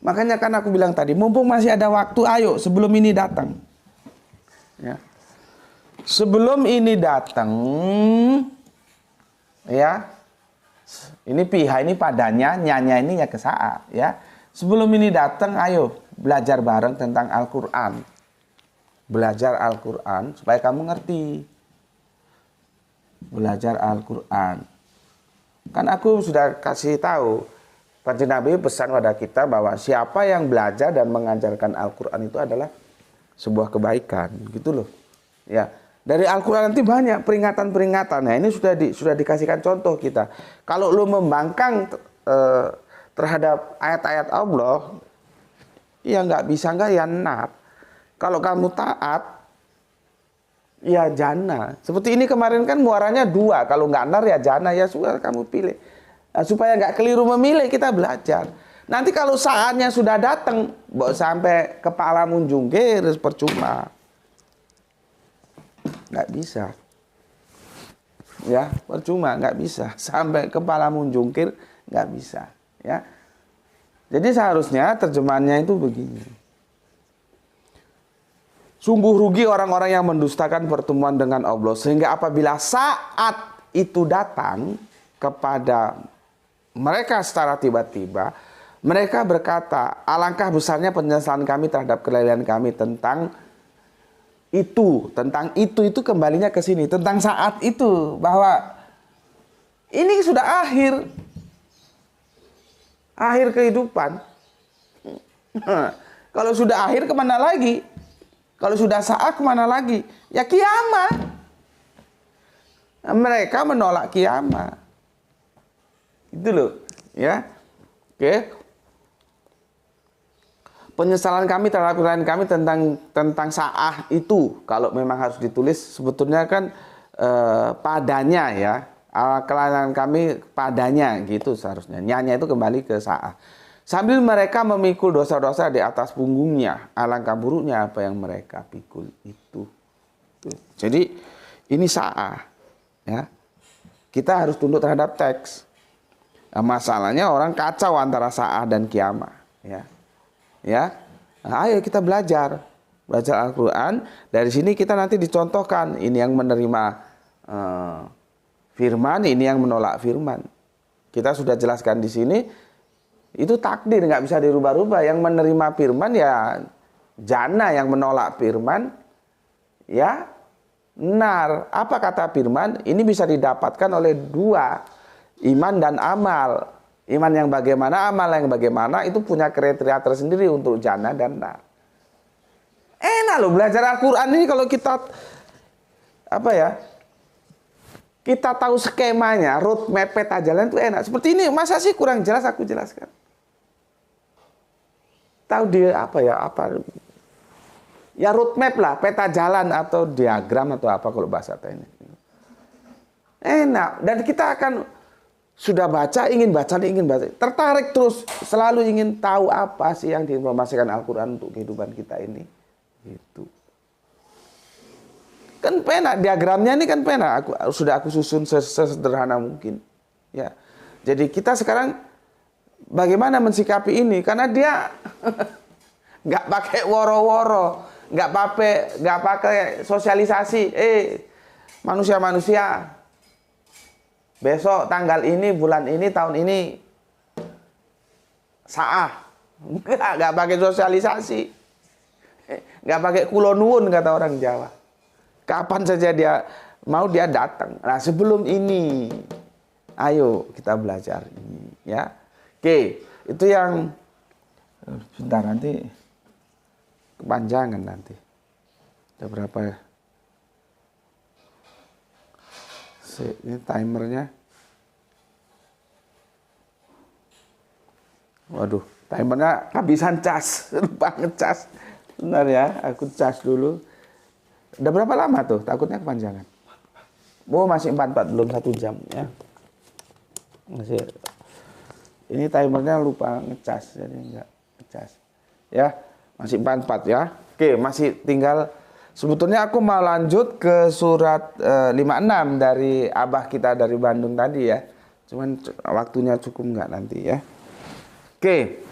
Makanya kan aku bilang tadi, mumpung masih ada waktu, ayo sebelum ini datang. Ya. Sebelum ini datang, ya, ini piha ini padanya, nyanya ini ya ke saat, ya. Sebelum ini datang, ayo belajar bareng tentang Al-Quran. Belajar Al-Quran supaya kamu ngerti. Belajar Al-Quran. Kan aku sudah kasih tahu, Kanjeng Nabi pesan pada kita bahwa siapa yang belajar dan mengajarkan Al-Quran itu adalah sebuah kebaikan, gitu loh. Ya, dari Al-Quran nanti banyak peringatan-peringatan. Nah, ini sudah dikasihkan contoh kita. Kalau lu membangkang terhadap ayat-ayat Allah, ya nggak bisa nggak ya nar. Kalau kamu taat, ya jannah. Seperti ini kemarin kan muaranya 2. Kalau nggak nar ya jannah, ya sudah kamu pilih. Nah, supaya nggak keliru memilih, kita belajar. Nanti kalau saatnya sudah datang, sampai kepala munjungkir, percuma. Nggak bisa. Ya, percuma, nggak bisa. Sampai kepala munjungkir, nggak bisa. Ya. Jadi seharusnya terjemahannya itu begini. Sungguh rugi orang-orang yang mendustakan pertemuan dengan Allah. Sehingga apabila saat itu datang kepada mereka secara tiba-tiba, mereka berkata, alangkah besarnya penyesalan kami terhadap kelalaian kami tentang itu. Tentang itu kembalinya ke sini. Tentang saat itu. Bahwa ini sudah akhir. Akhir kehidupan. Kalau sudah akhir kemana lagi? Kalau sudah saat kemana lagi? Ya kiamat. Mereka menolak kiamat. Itu loh, ya. Oke. Penyesalan kami terhadap kelalaian kami tentang sa'ah itu, kalau memang harus ditulis sebetulnya kan padanya, ya. Kelalaian kami padanya gitu seharusnya. Nyanya itu kembali ke sa'ah. Sambil mereka memikul dosa-dosa di atas punggungnya, alangkah buruknya apa yang mereka pikul itu. Tuh. Jadi ini sa'ah, ya. Kita harus tunduk terhadap teks. Nah, masalahnya orang kacau antara sa'ah dan kiamat, ya. Ya. Nah, ayo kita belajar Al-Qur'an. Dari sini kita nanti dicontohkan ini yang menerima firman, ini yang menolak firman. Kita sudah jelaskan di sini. Itu takdir, nggak bisa dirubah-rubah. Yang menerima firman ya jannah, yang menolak firman ya nar. Apa kata firman? Ini bisa didapatkan oleh 2. Iman dan amal. Iman yang bagaimana, amal yang bagaimana, itu punya kriteria tersendiri untuk jannah dan nar. Enak loh belajar Al-Quran ini kalau kita kita tahu skemanya, roadmap peta jalan itu enak. Seperti ini, masa sih kurang jelas aku jelaskan? Tahu dia ya roadmap lah, peta jalan atau diagram atau apa kalau bahasa teknik. Enak, dan kita akan sudah baca, ingin baca, tertarik terus, selalu ingin tahu apa sih yang diinformasikan Al-Quran untuk kehidupan kita ini. Gitu. Kan penak, diagramnya ini kan penak. Aku susun sesederhana mungkin. Ya. Jadi kita sekarang bagaimana mensikapi ini? Karena dia nggak pakai woro-woro, nggak pakai sosialisasi. Manusia-manusia, besok tanggal ini, bulan ini, tahun ini, sa'ah. Nggak pakai sosialisasi. Nggak pakai kulonuun kata orang Jawa. Kapan saja dia mau, dia datang. Nah, sebelum ini, ayo kita belajar ini, ya. Oke, itu yang bentar, nanti kepanjangan nanti. Ada berapa ya? Ini timernya. Waduh, timernya habisan cas. Lupa ngecas. Bentar ya, aku cas dulu. Udah berapa lama tuh? Takutnya kepanjangan. Oh, masih 44, belum 1 jam ya. Masih. Ini timernya lupa ngecas, jadi enggak ngecas. Ya, masih 44 ya. Oke, masih tinggal, sebetulnya aku mau lanjut ke surat 56 dari abah kita dari Bandung tadi ya. Cuman waktunya cukup nggak nanti ya. Oke.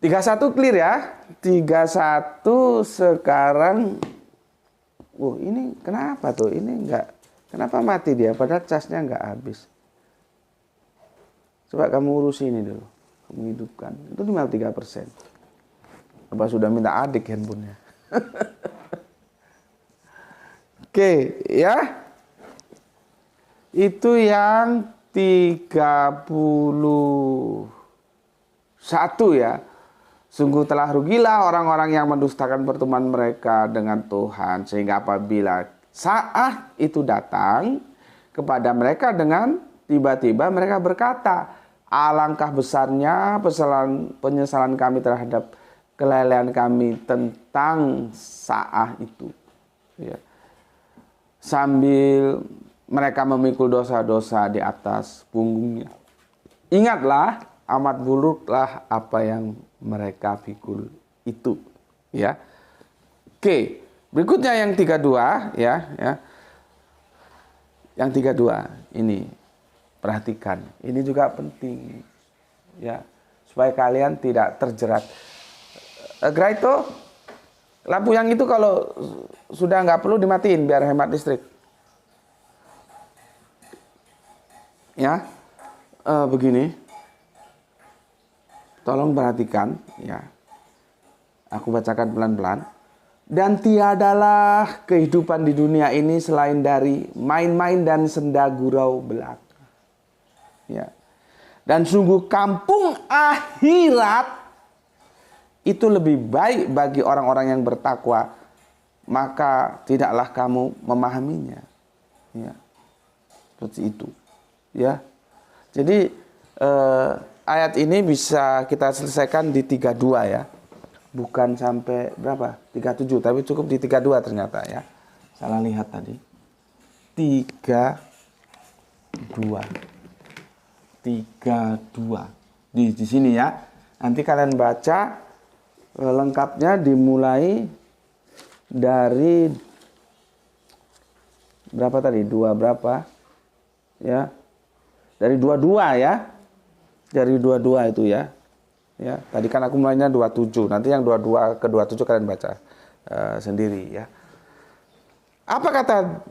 31 clear ya. 31 sekarang. Ini kenapa tuh? Ini enggak. Kenapa mati dia? Padahal casnya nggak habis. Coba kamu urus ini dulu. Kamu hidupkan. Itu tinggal 3%. Apa sudah minta adik handphonenya? Oke, ya. Itu yang 31 ya. Sungguh telah rugilah orang-orang yang mendustakan pertemuan mereka dengan Tuhan. Sehingga apabila saat itu datang kepada mereka dengan tiba-tiba mereka berkata, alangkah besarnya penyesalan kami terhadap kelelehan kami tentang saat itu. Ya. Sambil mereka memikul dosa-dosa di atas punggungnya. Ingatlah, amat buruklah apa yang mereka pikul itu, ya. Oke, berikutnya yang 32 ya. Yang 32 ini perhatikan, ini juga penting ya, supaya kalian tidak terjerat. Graito, lampu yang itu kalau sudah nggak perlu dimatiin biar hemat listrik. Ya, begini. Tolong perhatikan ya. Aku bacakan pelan-pelan. Dan tiadalah kehidupan di dunia ini selain dari main-main dan senda gurau belaka. Ya. Dan sungguh kampung akhirat itu lebih baik bagi orang-orang yang bertakwa, maka tidaklah kamu memahaminya. Ya. Seperti itu. Ya. Jadi ayat ini bisa kita selesaikan di 32 ya. Bukan sampai berapa? 37, tapi cukup di 32 ternyata ya. Salah lihat tadi. 32. Di sini ya. Nanti kalian baca lengkapnya dimulai dari berapa tadi? 2 berapa? Ya. Dari 22 ya. Dari 22 itu ya. Ya, tadi kan aku mulainya 27. Nanti yang 22 ke 27 kalian baca sendiri ya. Apa kata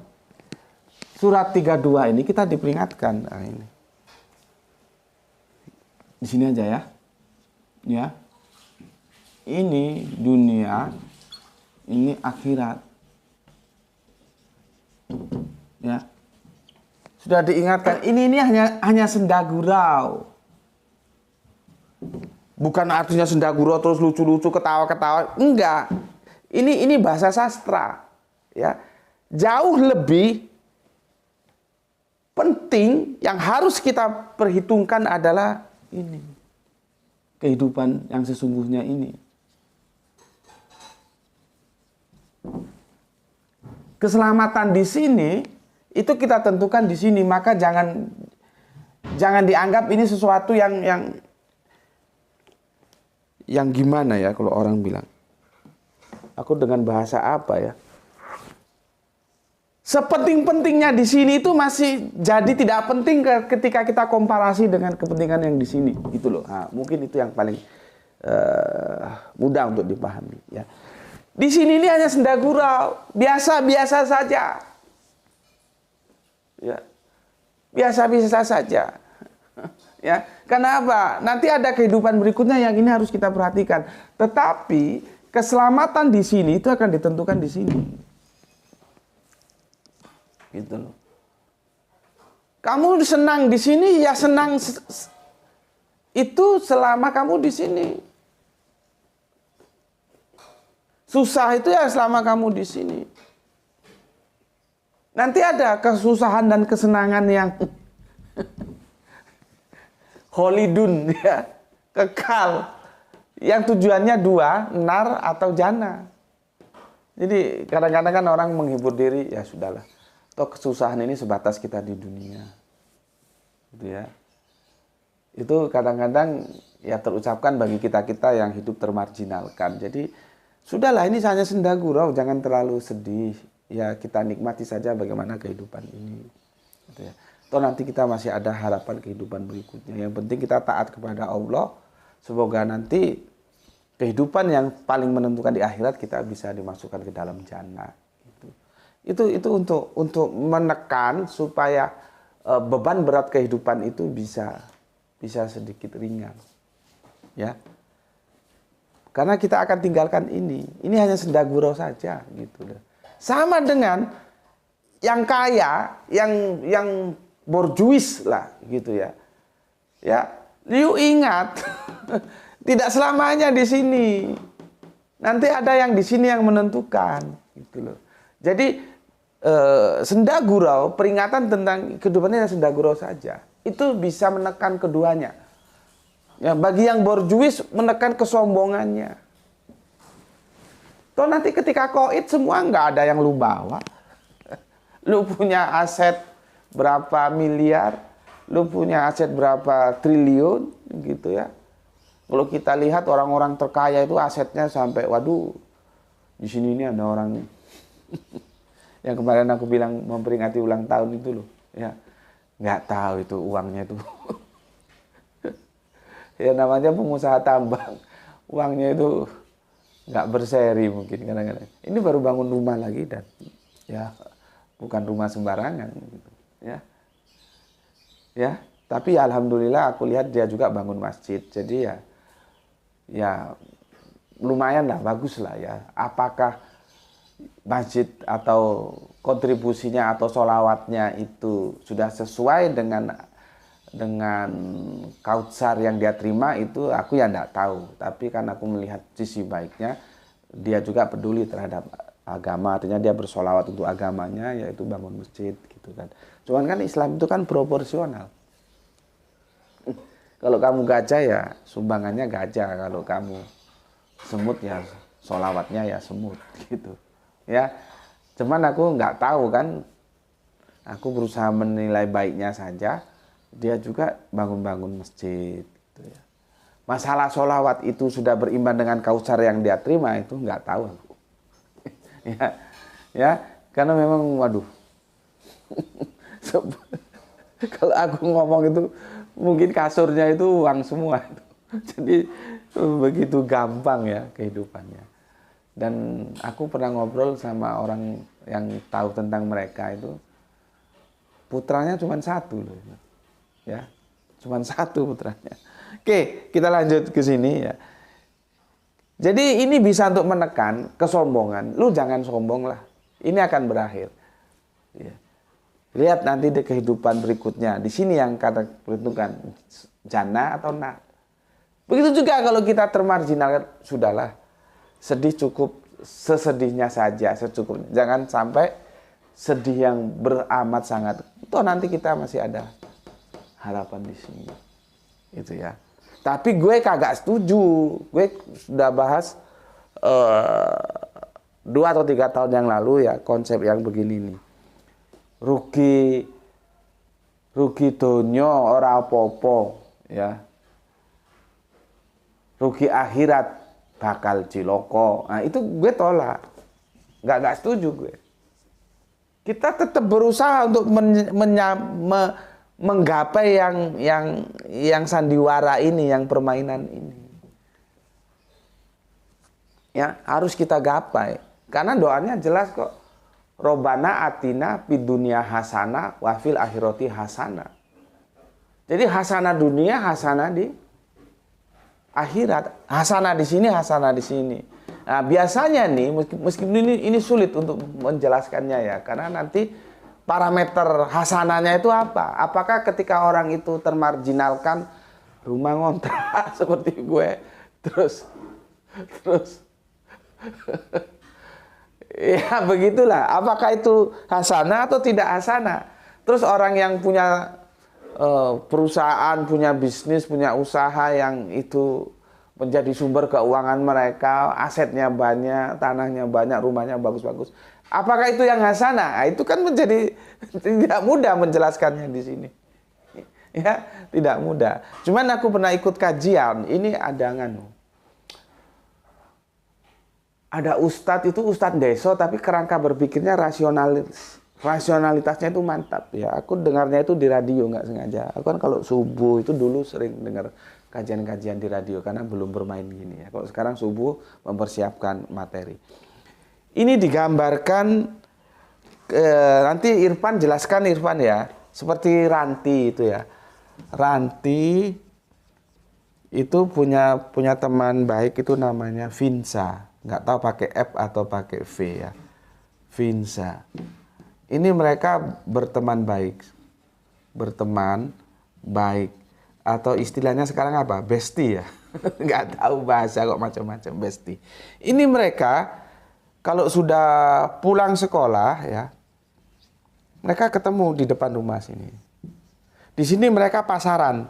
surat 32 ini? Kita diperingatkan. Nah, ini. Di sini aja ya. Ya. Ini dunia, ini akhirat. Ya. Sudah diingatkan, ini hanya senda gurau. Bukan artinya senda gurau terus lucu-lucu, ketawa-ketawa. Enggak. Ini bahasa sastra. Ya. Jauh lebih penting yang harus kita perhitungkan adalah ini. Kehidupan yang sesungguhnya ini. Keselamatan di sini itu kita tentukan di sini, maka jangan dianggap ini sesuatu yang gimana ya kalau orang bilang. Aku dengan bahasa apa ya? Sepenting-pentingnya di sini itu masih jadi tidak penting ketika kita komparasi dengan kepentingan yang di sini, gitu loh. Nah, mungkin itu yang paling mudah untuk dipahami ya. Di sini ini hanya senda gurau, biasa-biasa saja. Ya. Biasa-biasa saja. Ya, karena apa? Nanti ada kehidupan berikutnya yang ini harus kita perhatikan. Tetapi keselamatan di sini itu akan ditentukan di sini. Gitu loh. Kamu senang di sini ya senang itu selama kamu di sini. Susah itu ya selama kamu di sini. Nanti ada kesusahan dan kesenangan yang holidun ya, kekal. Yang tujuannya dua, nar atau jana. Jadi kadang-kadang kan orang menghibur diri, ya sudahlah. Toh kesusahan ini sebatas kita di dunia. Gitu ya. Itu kadang-kadang ya terucapkan bagi kita-kita yang hidup termarginalkan. Jadi sudahlah, ini hanya senda gurau, jangan terlalu sedih. Ya kita nikmati saja bagaimana kehidupan ini. Gitu ya. Toh nanti kita masih ada harapan kehidupan berikutnya. Yang penting kita taat kepada Allah. Semoga nanti kehidupan yang paling menentukan di akhirat kita bisa dimasukkan ke dalam jannah. Itu untuk menekan supaya beban berat kehidupan itu bisa sedikit ringan. Ya. Karena kita akan tinggalkan ini. Ini hanya senda gurau saja gitu loh. Sama dengan yang kaya, yang borjuis lah gitu ya. Ya, you ingat tidak selamanya di sini. Nanti ada yang di sini yang menentukan gitu loh. Jadi senda gurau, peringatan tentang kehidupannya senda gurau saja. Itu bisa menekan keduanya. Ya, bagi yang borjuis menekan kesombongannya. Toh nanti ketika koid semua nggak ada yang lu bawa. Lu punya aset berapa miliar, lu punya aset berapa triliun gitu ya. Kalau kita lihat orang-orang terkaya itu asetnya sampai waduh. Di sini ini ada orang yang kemarin aku bilang memperingati ulang tahun itu loh, ya. Nggak tahu itu uangnya itu. Ya namanya pengusaha tambang. Uangnya itu nggak berseri mungkin kadang-kadang. Ini baru bangun rumah lagi dan ya bukan rumah sembarangan gitu. Ya, tapi alhamdulillah aku lihat dia juga bangun masjid. Jadi ya lumayan lah, bagus lah ya. Apakah masjid atau kontribusinya atau sholawatnya itu sudah sesuai dengan kautsar yang dia terima, itu aku ya enggak tahu. Tapi kan aku melihat sisi baiknya, dia juga peduli terhadap agama, artinya dia bersolawat untuk agamanya, yaitu bangun masjid gitu kan. Cuman kan Islam itu kan proporsional. Kalau kamu gajah ya sumbangannya gajah, kalau kamu semut ya solawatnya ya semut gitu. Ya, cuman aku nggak tahu kan, aku berusaha menilai baiknya saja. Dia juga bangun-bangun masjid gitu ya. Masalah sholawat itu sudah berimbang dengan kautsar yang dia terima, itu nggak tahu aku. ya, karena memang waduh. Kalau aku ngomong itu mungkin kasurnya itu uang semua. Jadi begitu gampang ya kehidupannya. Dan aku pernah ngobrol sama orang yang tahu tentang mereka itu, putranya cuma satu loh. Ya, cuma satu putranya. Oke, kita lanjut ke sini ya. Jadi ini bisa untuk menekan kesombongan. Lu jangan sombong lah. Ini akan berakhir. Ya. Lihat nanti di kehidupan berikutnya. Di sini yang kata peruntukan jannah atau nar. Begitu juga kalau kita termarginal, sudahlah. Sedih cukup sesedihnya saja, secukupnya. Jangan sampai sedih yang beramat sangat. Toh nanti kita masih ada harapan di sini. Itu ya. Tapi gue kagak setuju. Gue sudah bahas 2 atau 3 tahun yang lalu ya konsep yang begini nih. Rugi donya ora apa-apa ya. Rugi akhirat bakal ciloko. Nah, itu gue tolak. Nggak setuju gue. Kita tetap berusaha untuk menggapai yang sandiwara ini, yang permainan ini. Ya, harus kita gapai. Karena doanya jelas kok. Robbana atina fid dunya hasanah wa fil akhirati hasanah. Jadi hasanah dunia, hasanah di akhirat. Hasanah di sini, hasanah di sini. Nah, biasanya nih meskipun ini sulit untuk menjelaskannya ya, karena nanti parameter hasanahnya itu apa? Apakah ketika orang itu termarginalkan, rumah ngontrak seperti gue, terus ya begitulah. Apakah itu hasanah atau tidak hasanah? Terus orang yang punya perusahaan, punya bisnis, punya usaha yang itu menjadi sumber keuangan mereka, asetnya banyak, tanahnya banyak, rumahnya bagus-bagus. Apakah itu yang hasanah? Nah, itu kan menjadi tidak mudah menjelaskannya di sini. Ya, tidak mudah. Cuman aku pernah ikut kajian, ini ada ustadz itu ustadz deso tapi kerangka berpikirnya rasionalitasnya itu mantap ya. Aku dengarnya itu di radio nggak sengaja. Aku kan kalau subuh itu dulu sering dengar kajian-kajian di radio karena belum bermain gini ya. Kalau sekarang subuh mempersiapkan materi. Ini digambarkan nanti Irfan jelaskan Irfan ya. Seperti Ranti itu ya. Ranti itu punya teman baik itu namanya Vinsa. Nggak tahu pakai F atau pakai V ya. Vinsa. Ini mereka berteman baik atau istilahnya sekarang apa? Bestie ya. Nggak tahu bahasa kok macam-macam bestie. Ini mereka kalau sudah pulang sekolah ya, mereka ketemu di depan rumah sini. Di sini mereka pasaran.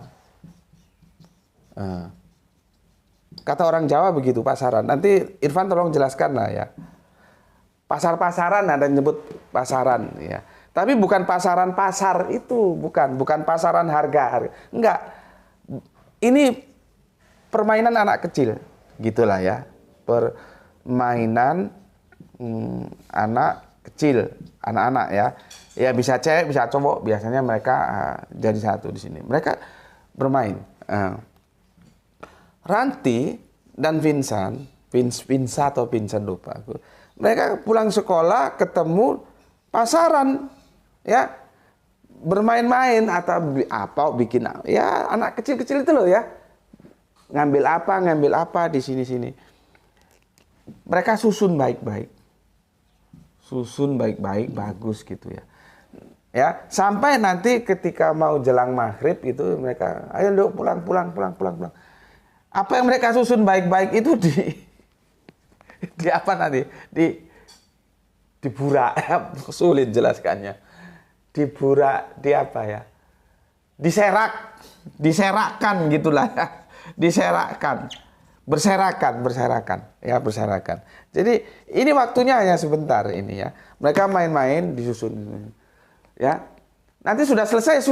Kata orang Jawa begitu, pasaran. Nanti Irfan tolong jelaskan lah ya. Pasar-pasaran ada yang nyebut pasaran ya. Tapi bukan pasaran pasar itu, bukan pasaran harga. Enggak. Ini permainan anak kecil, gitulah ya. Permainan anak kecil, anak-anak ya. Ya bisa cewek, bisa cowok, biasanya mereka jadi satu di sini. Mereka bermain. Ranti dan Vincent atau Vincent lupa aku. Mereka pulang sekolah ketemu pasaran ya, bermain-main atau bikin ya, anak kecil-kecil itu loh ya, ngambil apa di sini. Mereka susun baik-baik bagus gitu ya, sampai nanti ketika mau jelang maghrib itu mereka ayo dok pulang. Apa yang mereka susun baik-baik itu di apa nanti? Di burak, sulit jelaskannya. Diburak, di apa ya? Diserakkan gitulah ya. Diserakkan. Berserakan. Jadi ini waktunya hanya sebentar ini ya. Mereka main-main disusun ya. Nanti sudah selesai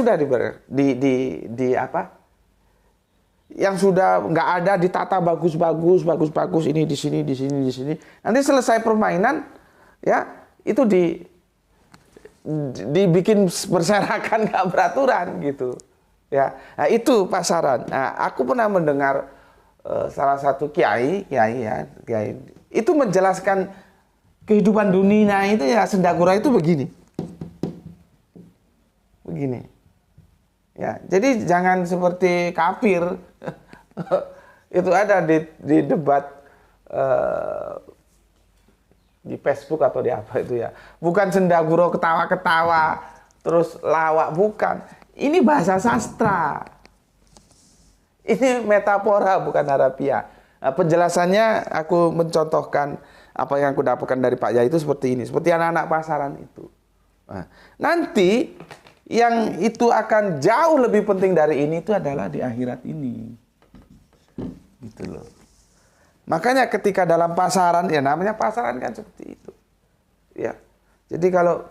di apa? Yang sudah nggak ada ditata bagus ini di sini. Nanti selesai permainan ya, itu dibikin berserakan nggak beraturan gitu ya. Nah, itu pasaran. Nah, aku pernah mendengar salah satu kiai itu menjelaskan kehidupan dunia itu ya, sendagura itu begini ya. Jadi jangan seperti kafir. Itu ada di debat di Facebook atau di apa itu ya. Bukan sendaguro ketawa-ketawa terus lawak, bukan. Ini bahasa sastra. Ini metafora bukan harafiah. Nah, penjelasannya aku mencontohkan apa yang aku dapatkan dari Pak Yai itu seperti ini, seperti anak-anak pasaran itu. Nah, nanti yang itu akan jauh lebih penting dari ini itu adalah di akhirat ini. Gitu loh. Makanya ketika dalam pasaran, ya namanya pasaran kan seperti itu. Ya. Jadi kalau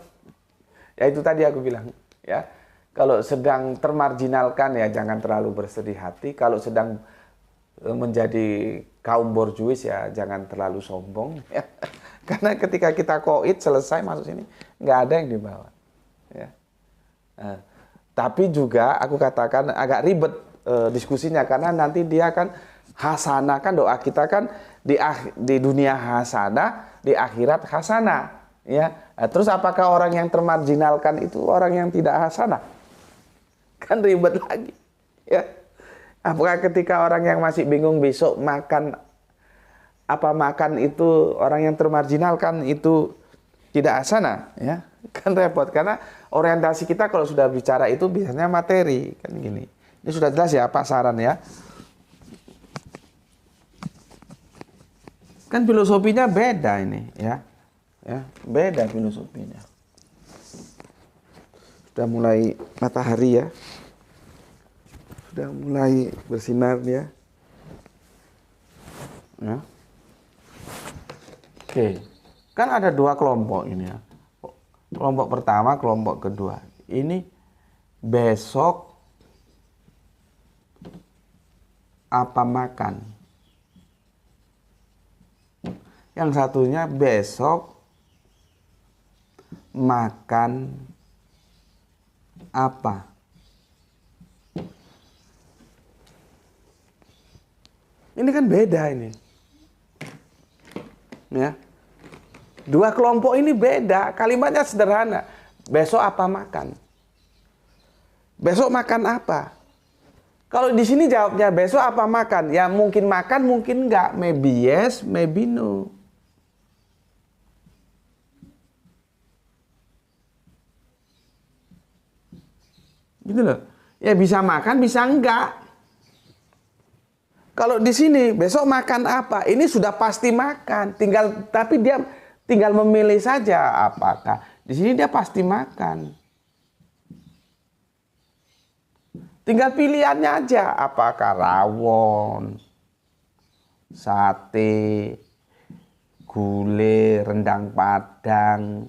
ya itu tadi aku bilang, ya. Kalau sedang termarginalkan ya jangan terlalu bersedih hati. Kalau sedang menjadi kaum borjuis ya jangan terlalu sombong ya. Karena ketika kita koid selesai masuk sini nggak ada yang dibawa. Ya. Nah, tapi juga aku katakan agak ribet diskusinya karena nanti dia akan hasanah, kan doa kita kan di dunia hasanah, di akhirat hasanah ya. Nah, terus apakah orang yang termarginalkan itu orang yang tidak hasanah? Kan ribet lagi ya. Apakah ketika orang yang masih bingung besok makan itu orang yang termarginalkan itu tidak hasanah ya? Kan repot karena orientasi kita kalau sudah bicara itu biasanya materi kan gini. Ini sudah jelas ya pasaran ya. Kan filosofinya beda ini ya. Ya, beda filosofinya. Sudah mulai matahari ya. Sudah mulai bersinar ya. Ya. Oke. Kan ada dua kelompok ini ya. Kelompok pertama, kelompok kedua. Ini besok apa makan. Yang satunya besok makan apa. Ini kan beda ini. Ya. Dua kelompok ini beda, kalimatnya sederhana. Besok apa makan? Besok makan apa? Kalau di sini jawabnya besok apa makan? Ya mungkin makan, mungkin enggak. Maybe yes, maybe no. Gitu loh. Ya bisa makan, bisa enggak. Kalau di sini besok makan apa? Ini sudah pasti makan. Tapi dia tinggal memilih saja apakah. Di sini dia pasti makan. Tinggal pilihannya aja. Apakah rawon, sate, gulai, rendang Padang.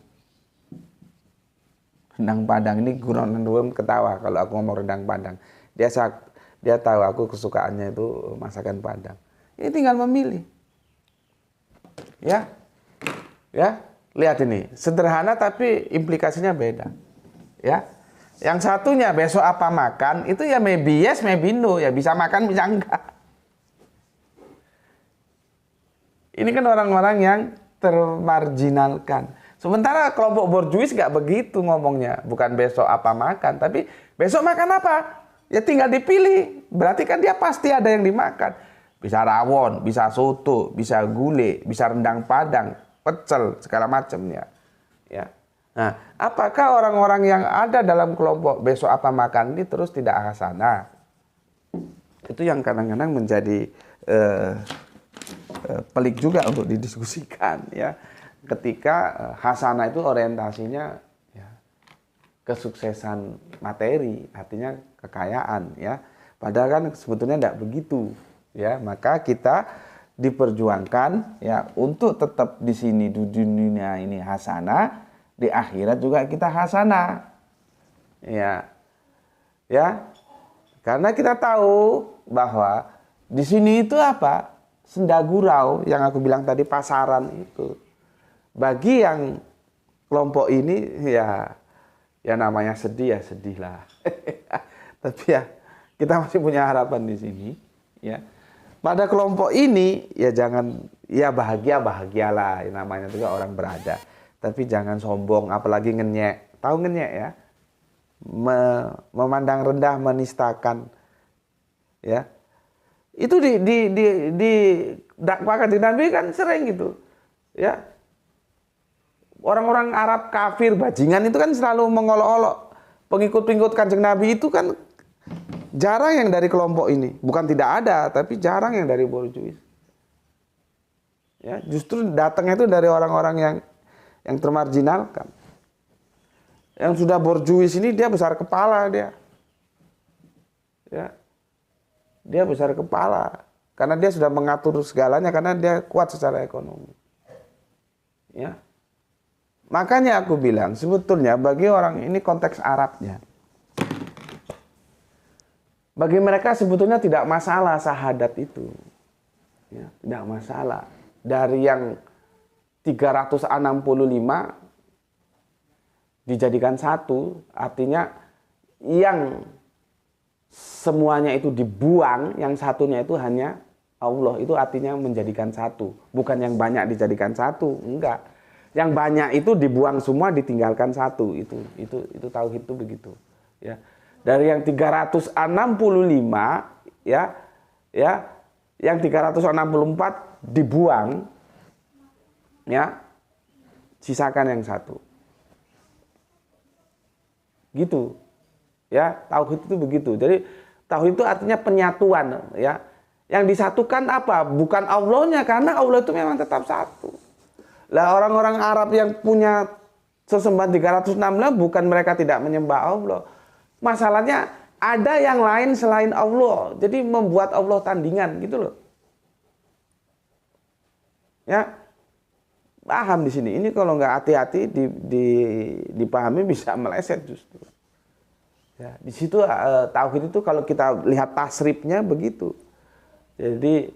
Rendang Padang ini Guron ketawa kalau aku ngomong rendang Padang. Dia tahu aku kesukaannya itu masakan Padang. Ini tinggal memilih. Ya. Ya, lihat ini. Sederhana tapi implikasinya beda. Ya. Yang satunya besok apa makan, itu ya maybe yes, maybe no. Ya bisa makan, bisa enggak. Ini kan orang-orang yang termarginalkan. Sementara kelompok borjuis nggak begitu ngomongnya. Bukan besok apa makan, tapi besok makan apa? Ya tinggal dipilih. Berarti kan dia pasti ada yang dimakan. Bisa rawon, bisa soto, bisa gulai, bisa rendang Padang, pecel, segala macamnya. Ya. Nah, apakah orang-orang yang ada dalam kelompok besok apa makan ini terus tidak hasanah? Itu yang kadang-kadang menjadi pelik juga untuk didiskusikan. Ya. Ketika hasanah itu orientasinya ya, kesuksesan materi, artinya kekayaan, ya. Padahal kan sebetulnya tidak begitu, ya. Maka kita diperjuangkan ya untuk tetap di sini di dunia ini hasanah, di akhirat juga kita hasanah, ya, ya. Karena kita tahu bahwa di sini itu apa? Senda gurau yang aku bilang tadi, pasaran itu. Bagi yang kelompok ini ya namanya sedih ya sedihlah. Tapi ya kita masih punya harapan di sini, ya. Pada kelompok ini ya jangan, ya bahagialah, namanya juga orang berada. Tapi jangan sombong, apalagi ngenyek. Tahu ngenyek ya? Memandang rendah, menistakan, ya. Itu di dakwakan di Nabi kan sering gitu, ya. Orang-orang Arab kafir bajingan itu kan selalu mengolok-olok pengikut-pengikut Kanjeng Nabi itu kan jarang yang dari kelompok ini. Bukan tidak ada, tapi jarang yang dari borjuis. Ya, justru datangnya itu dari orang-orang yang termarginalkan. Yang sudah borjuis ini dia besar kepala dia. Ya. Dia besar kepala karena dia sudah mengatur segalanya, karena dia kuat secara ekonomi. Ya. Makanya aku bilang sebetulnya bagi orang ini konteks Arabnya. Bagi mereka sebetulnya tidak masalah syahadat itu. Ya, tidak masalah. Dari yang 365 dijadikan satu, artinya yang semuanya itu dibuang, yang satunya itu hanya Allah, itu artinya menjadikan satu. Bukan yang banyak dijadikan satu, enggak. Yang banyak itu dibuang semua, ditinggalkan satu. Itu tauhid itu begitu, ya. Dari yang 365 ya yang 364 dibuang, ya, sisakan yang satu. Gitu. Ya, tauhid itu begitu. Jadi tauhid itu artinya penyatuan, ya. Yang disatukan apa? Bukan Allahnya, karena Allah itu memang tetap satu. Lah orang-orang Arab yang punya sesembahan 316 bukan mereka tidak menyembah Allah. Masalahnya ada yang lain selain Allah. Jadi membuat Allah tandingan gitu loh. Ya. Paham di sini. Ini kalau nggak hati-hati dipahami bisa meleset justru. Ya, di situ tauhid itu kalau kita lihat tasrifnya begitu. Jadi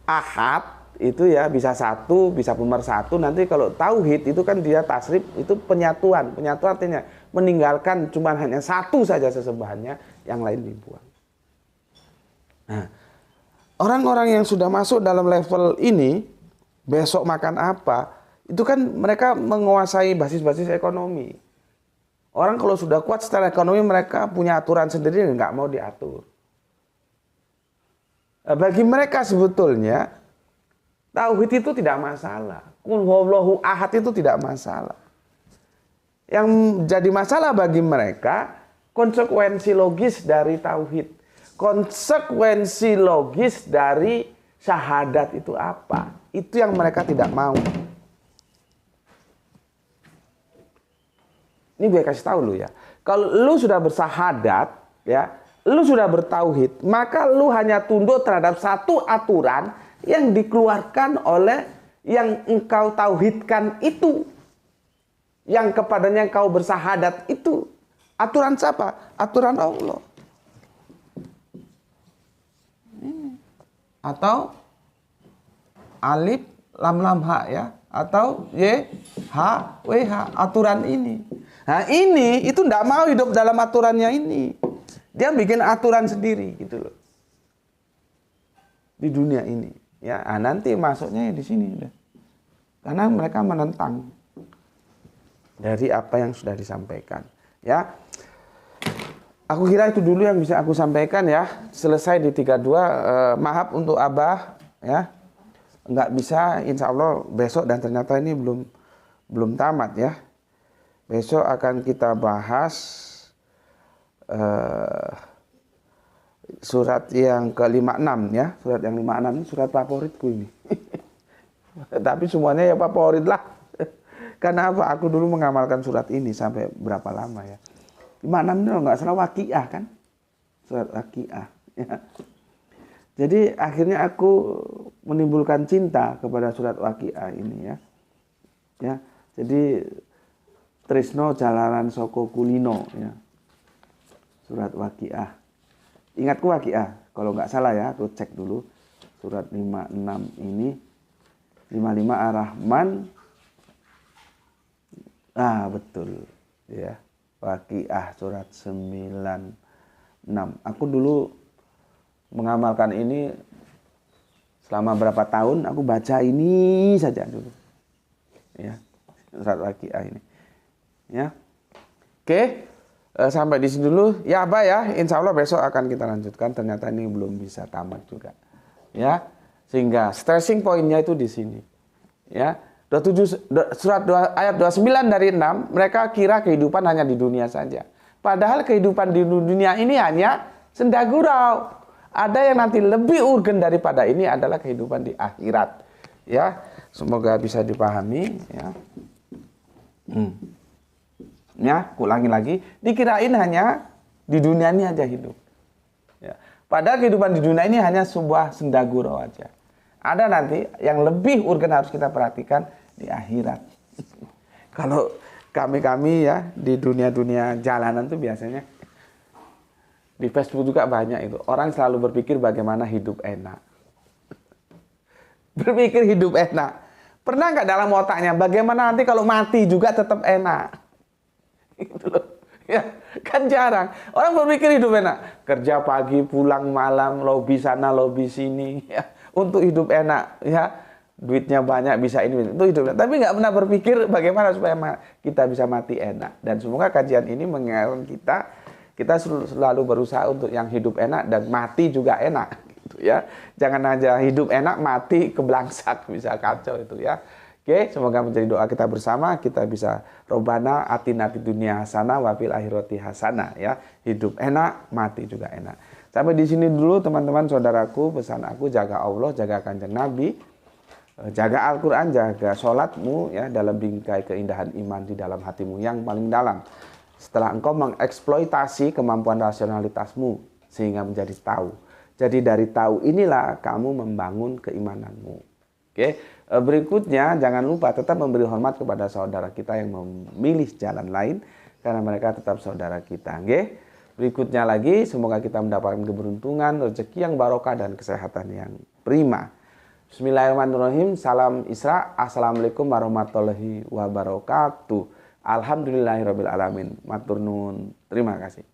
ahad itu ya bisa satu, bisa pemersatu. Nanti kalau tauhid itu kan dia tasrif, itu penyatuan. Penyatuan artinya meninggalkan cuma hanya satu saja sesembahannya, yang lain dibuang. Nah, orang-orang yang sudah masuk dalam level ini, besok makan apa, itu kan mereka menguasai basis-basis ekonomi. Orang kalau sudah kuat secara ekonomi, mereka punya aturan sendiri, nggak mau diatur. Bagi mereka sebetulnya tauhid itu tidak masalah. Qul huwallahu ahad itu tidak masalah. Yang jadi masalah bagi mereka konsekuensi logis dari tauhid. Konsekuensi logis dari syahadat itu apa? Itu yang mereka tidak mau. Ini gue kasih tahu lu ya. Kalau lu sudah bersahadat, ya, lu sudah bertauhid, maka lu hanya tunduk terhadap satu aturan yang dikeluarkan oleh yang engkau tauhidkan itu. Yang kepadanya engkau bersahadat itu. Aturan siapa? Aturan Allah. Atau alif lam lam ha ya, atau y h w h, aturan ini. Nah ini itu tidak mau hidup dalam aturannya ini. Dia bikin aturan sendiri gitu loh. Di dunia ini ya. Nah, nanti masuknya di sini udah. Karena mereka menentang dari apa yang sudah disampaikan ya. Aku kira itu dulu yang bisa aku sampaikan ya. Selesai di 32. Maaf untuk Abah ya. Nggak bisa, insya Allah besok, dan ternyata ini belum tamat ya. Besok akan kita bahas surat yang ke-56 ya. Surat yang 56 ini surat favoritku ini. Tapi semuanya ya favorit lah. Karena apa? Aku dulu mengamalkan surat ini sampai berapa lama ya. 56 ini nggak salah Waqiah kan? Surat Waqiah. Ya. Jadi akhirnya aku menimbulkan cinta kepada surat Waqiah ini ya. Ya. Jadi Trisno Jalanan Soko Kulino ya. Surat Waqiah. Ingatku Waqiah. Kalau nggak salah ya, aku cek dulu. Surat 56 ini 55 Ar-Rahman. Ah, betul. Ya. Waqiah surat 96. Aku dulu mengamalkan ini selama berapa tahun, aku baca ini saja dulu. Ya. Surat Waqiah ini. Ya. Oke. Sampai di sini dulu. Ya, Abah ya. Insya Allah besok akan kita lanjutkan. Ternyata ini belum bisa tamat juga. Ya. Sehingga stressing pointnya itu di sini. Ya. 27 surat 2, ayat 29 dari 6, mereka kira kehidupan hanya di dunia saja. Padahal kehidupan di dunia ini hanya senda gurau. Ada yang nanti lebih urgen daripada ini adalah kehidupan di akhirat. Ya, semoga bisa dipahami ya. Ya, ulangi lagi, dikirain hanya di dunia ini aja hidup. Ya. Padahal kehidupan di dunia ini hanya sebuah senda gurau aja. Ada nanti yang lebih urgen harus kita perhatikan di akhirat. Kalau kami ya di dunia-dunia jalanan tuh biasanya di Facebook juga banyak itu. Orang selalu berpikir bagaimana hidup enak. Berpikir hidup enak. Pernah nggak dalam otaknya bagaimana nanti kalau mati juga tetap enak? Gitu loh. Ya, kan jarang. Orang berpikir hidup enak. Kerja pagi, pulang malam, lobi sana, lobi sini. Ya. Untuk hidup enak, ya duitnya banyak, bisa ini, itu hidup enak. Tapi nggak pernah berpikir bagaimana supaya kita bisa mati enak. Dan semoga kajian ini mengingatkan kita selalu berusaha untuk yang hidup enak dan mati juga enak, gitu ya. Jangan aja hidup enak mati kebelangsak, bisa kacau itu ya. Oke, semoga menjadi doa kita bersama, kita bisa Robbana atina fid dunya hasanah wa fil akhirati hasanah ya. Hidup enak, mati juga enak. Sampai di sini dulu teman-teman saudaraku, pesan aku jaga Allah, jaga Kanjeng Nabi, jaga Al-Qur'an, jaga sholatmu ya dalam bingkai keindahan iman di dalam hatimu yang paling dalam. Setelah engkau mengeksploitasi kemampuan rasionalitasmu sehingga menjadi tahu. Jadi dari tahu inilah kamu membangun keimananmu. Oke, berikutnya jangan lupa tetap memberi hormat kepada saudara kita yang memilih jalan lain karena mereka tetap saudara kita. Oke? berikutnya lagi. Semoga kita mendapatkan keberuntungan, rezeki yang barokah, dan kesehatan yang prima. Bismillahirrahmanirrahim. Salam Isra. Assalamualaikum warahmatullahi wabarakatuh. Alhamdulillahirabbil alamin. Matur nuwun. Terima kasih.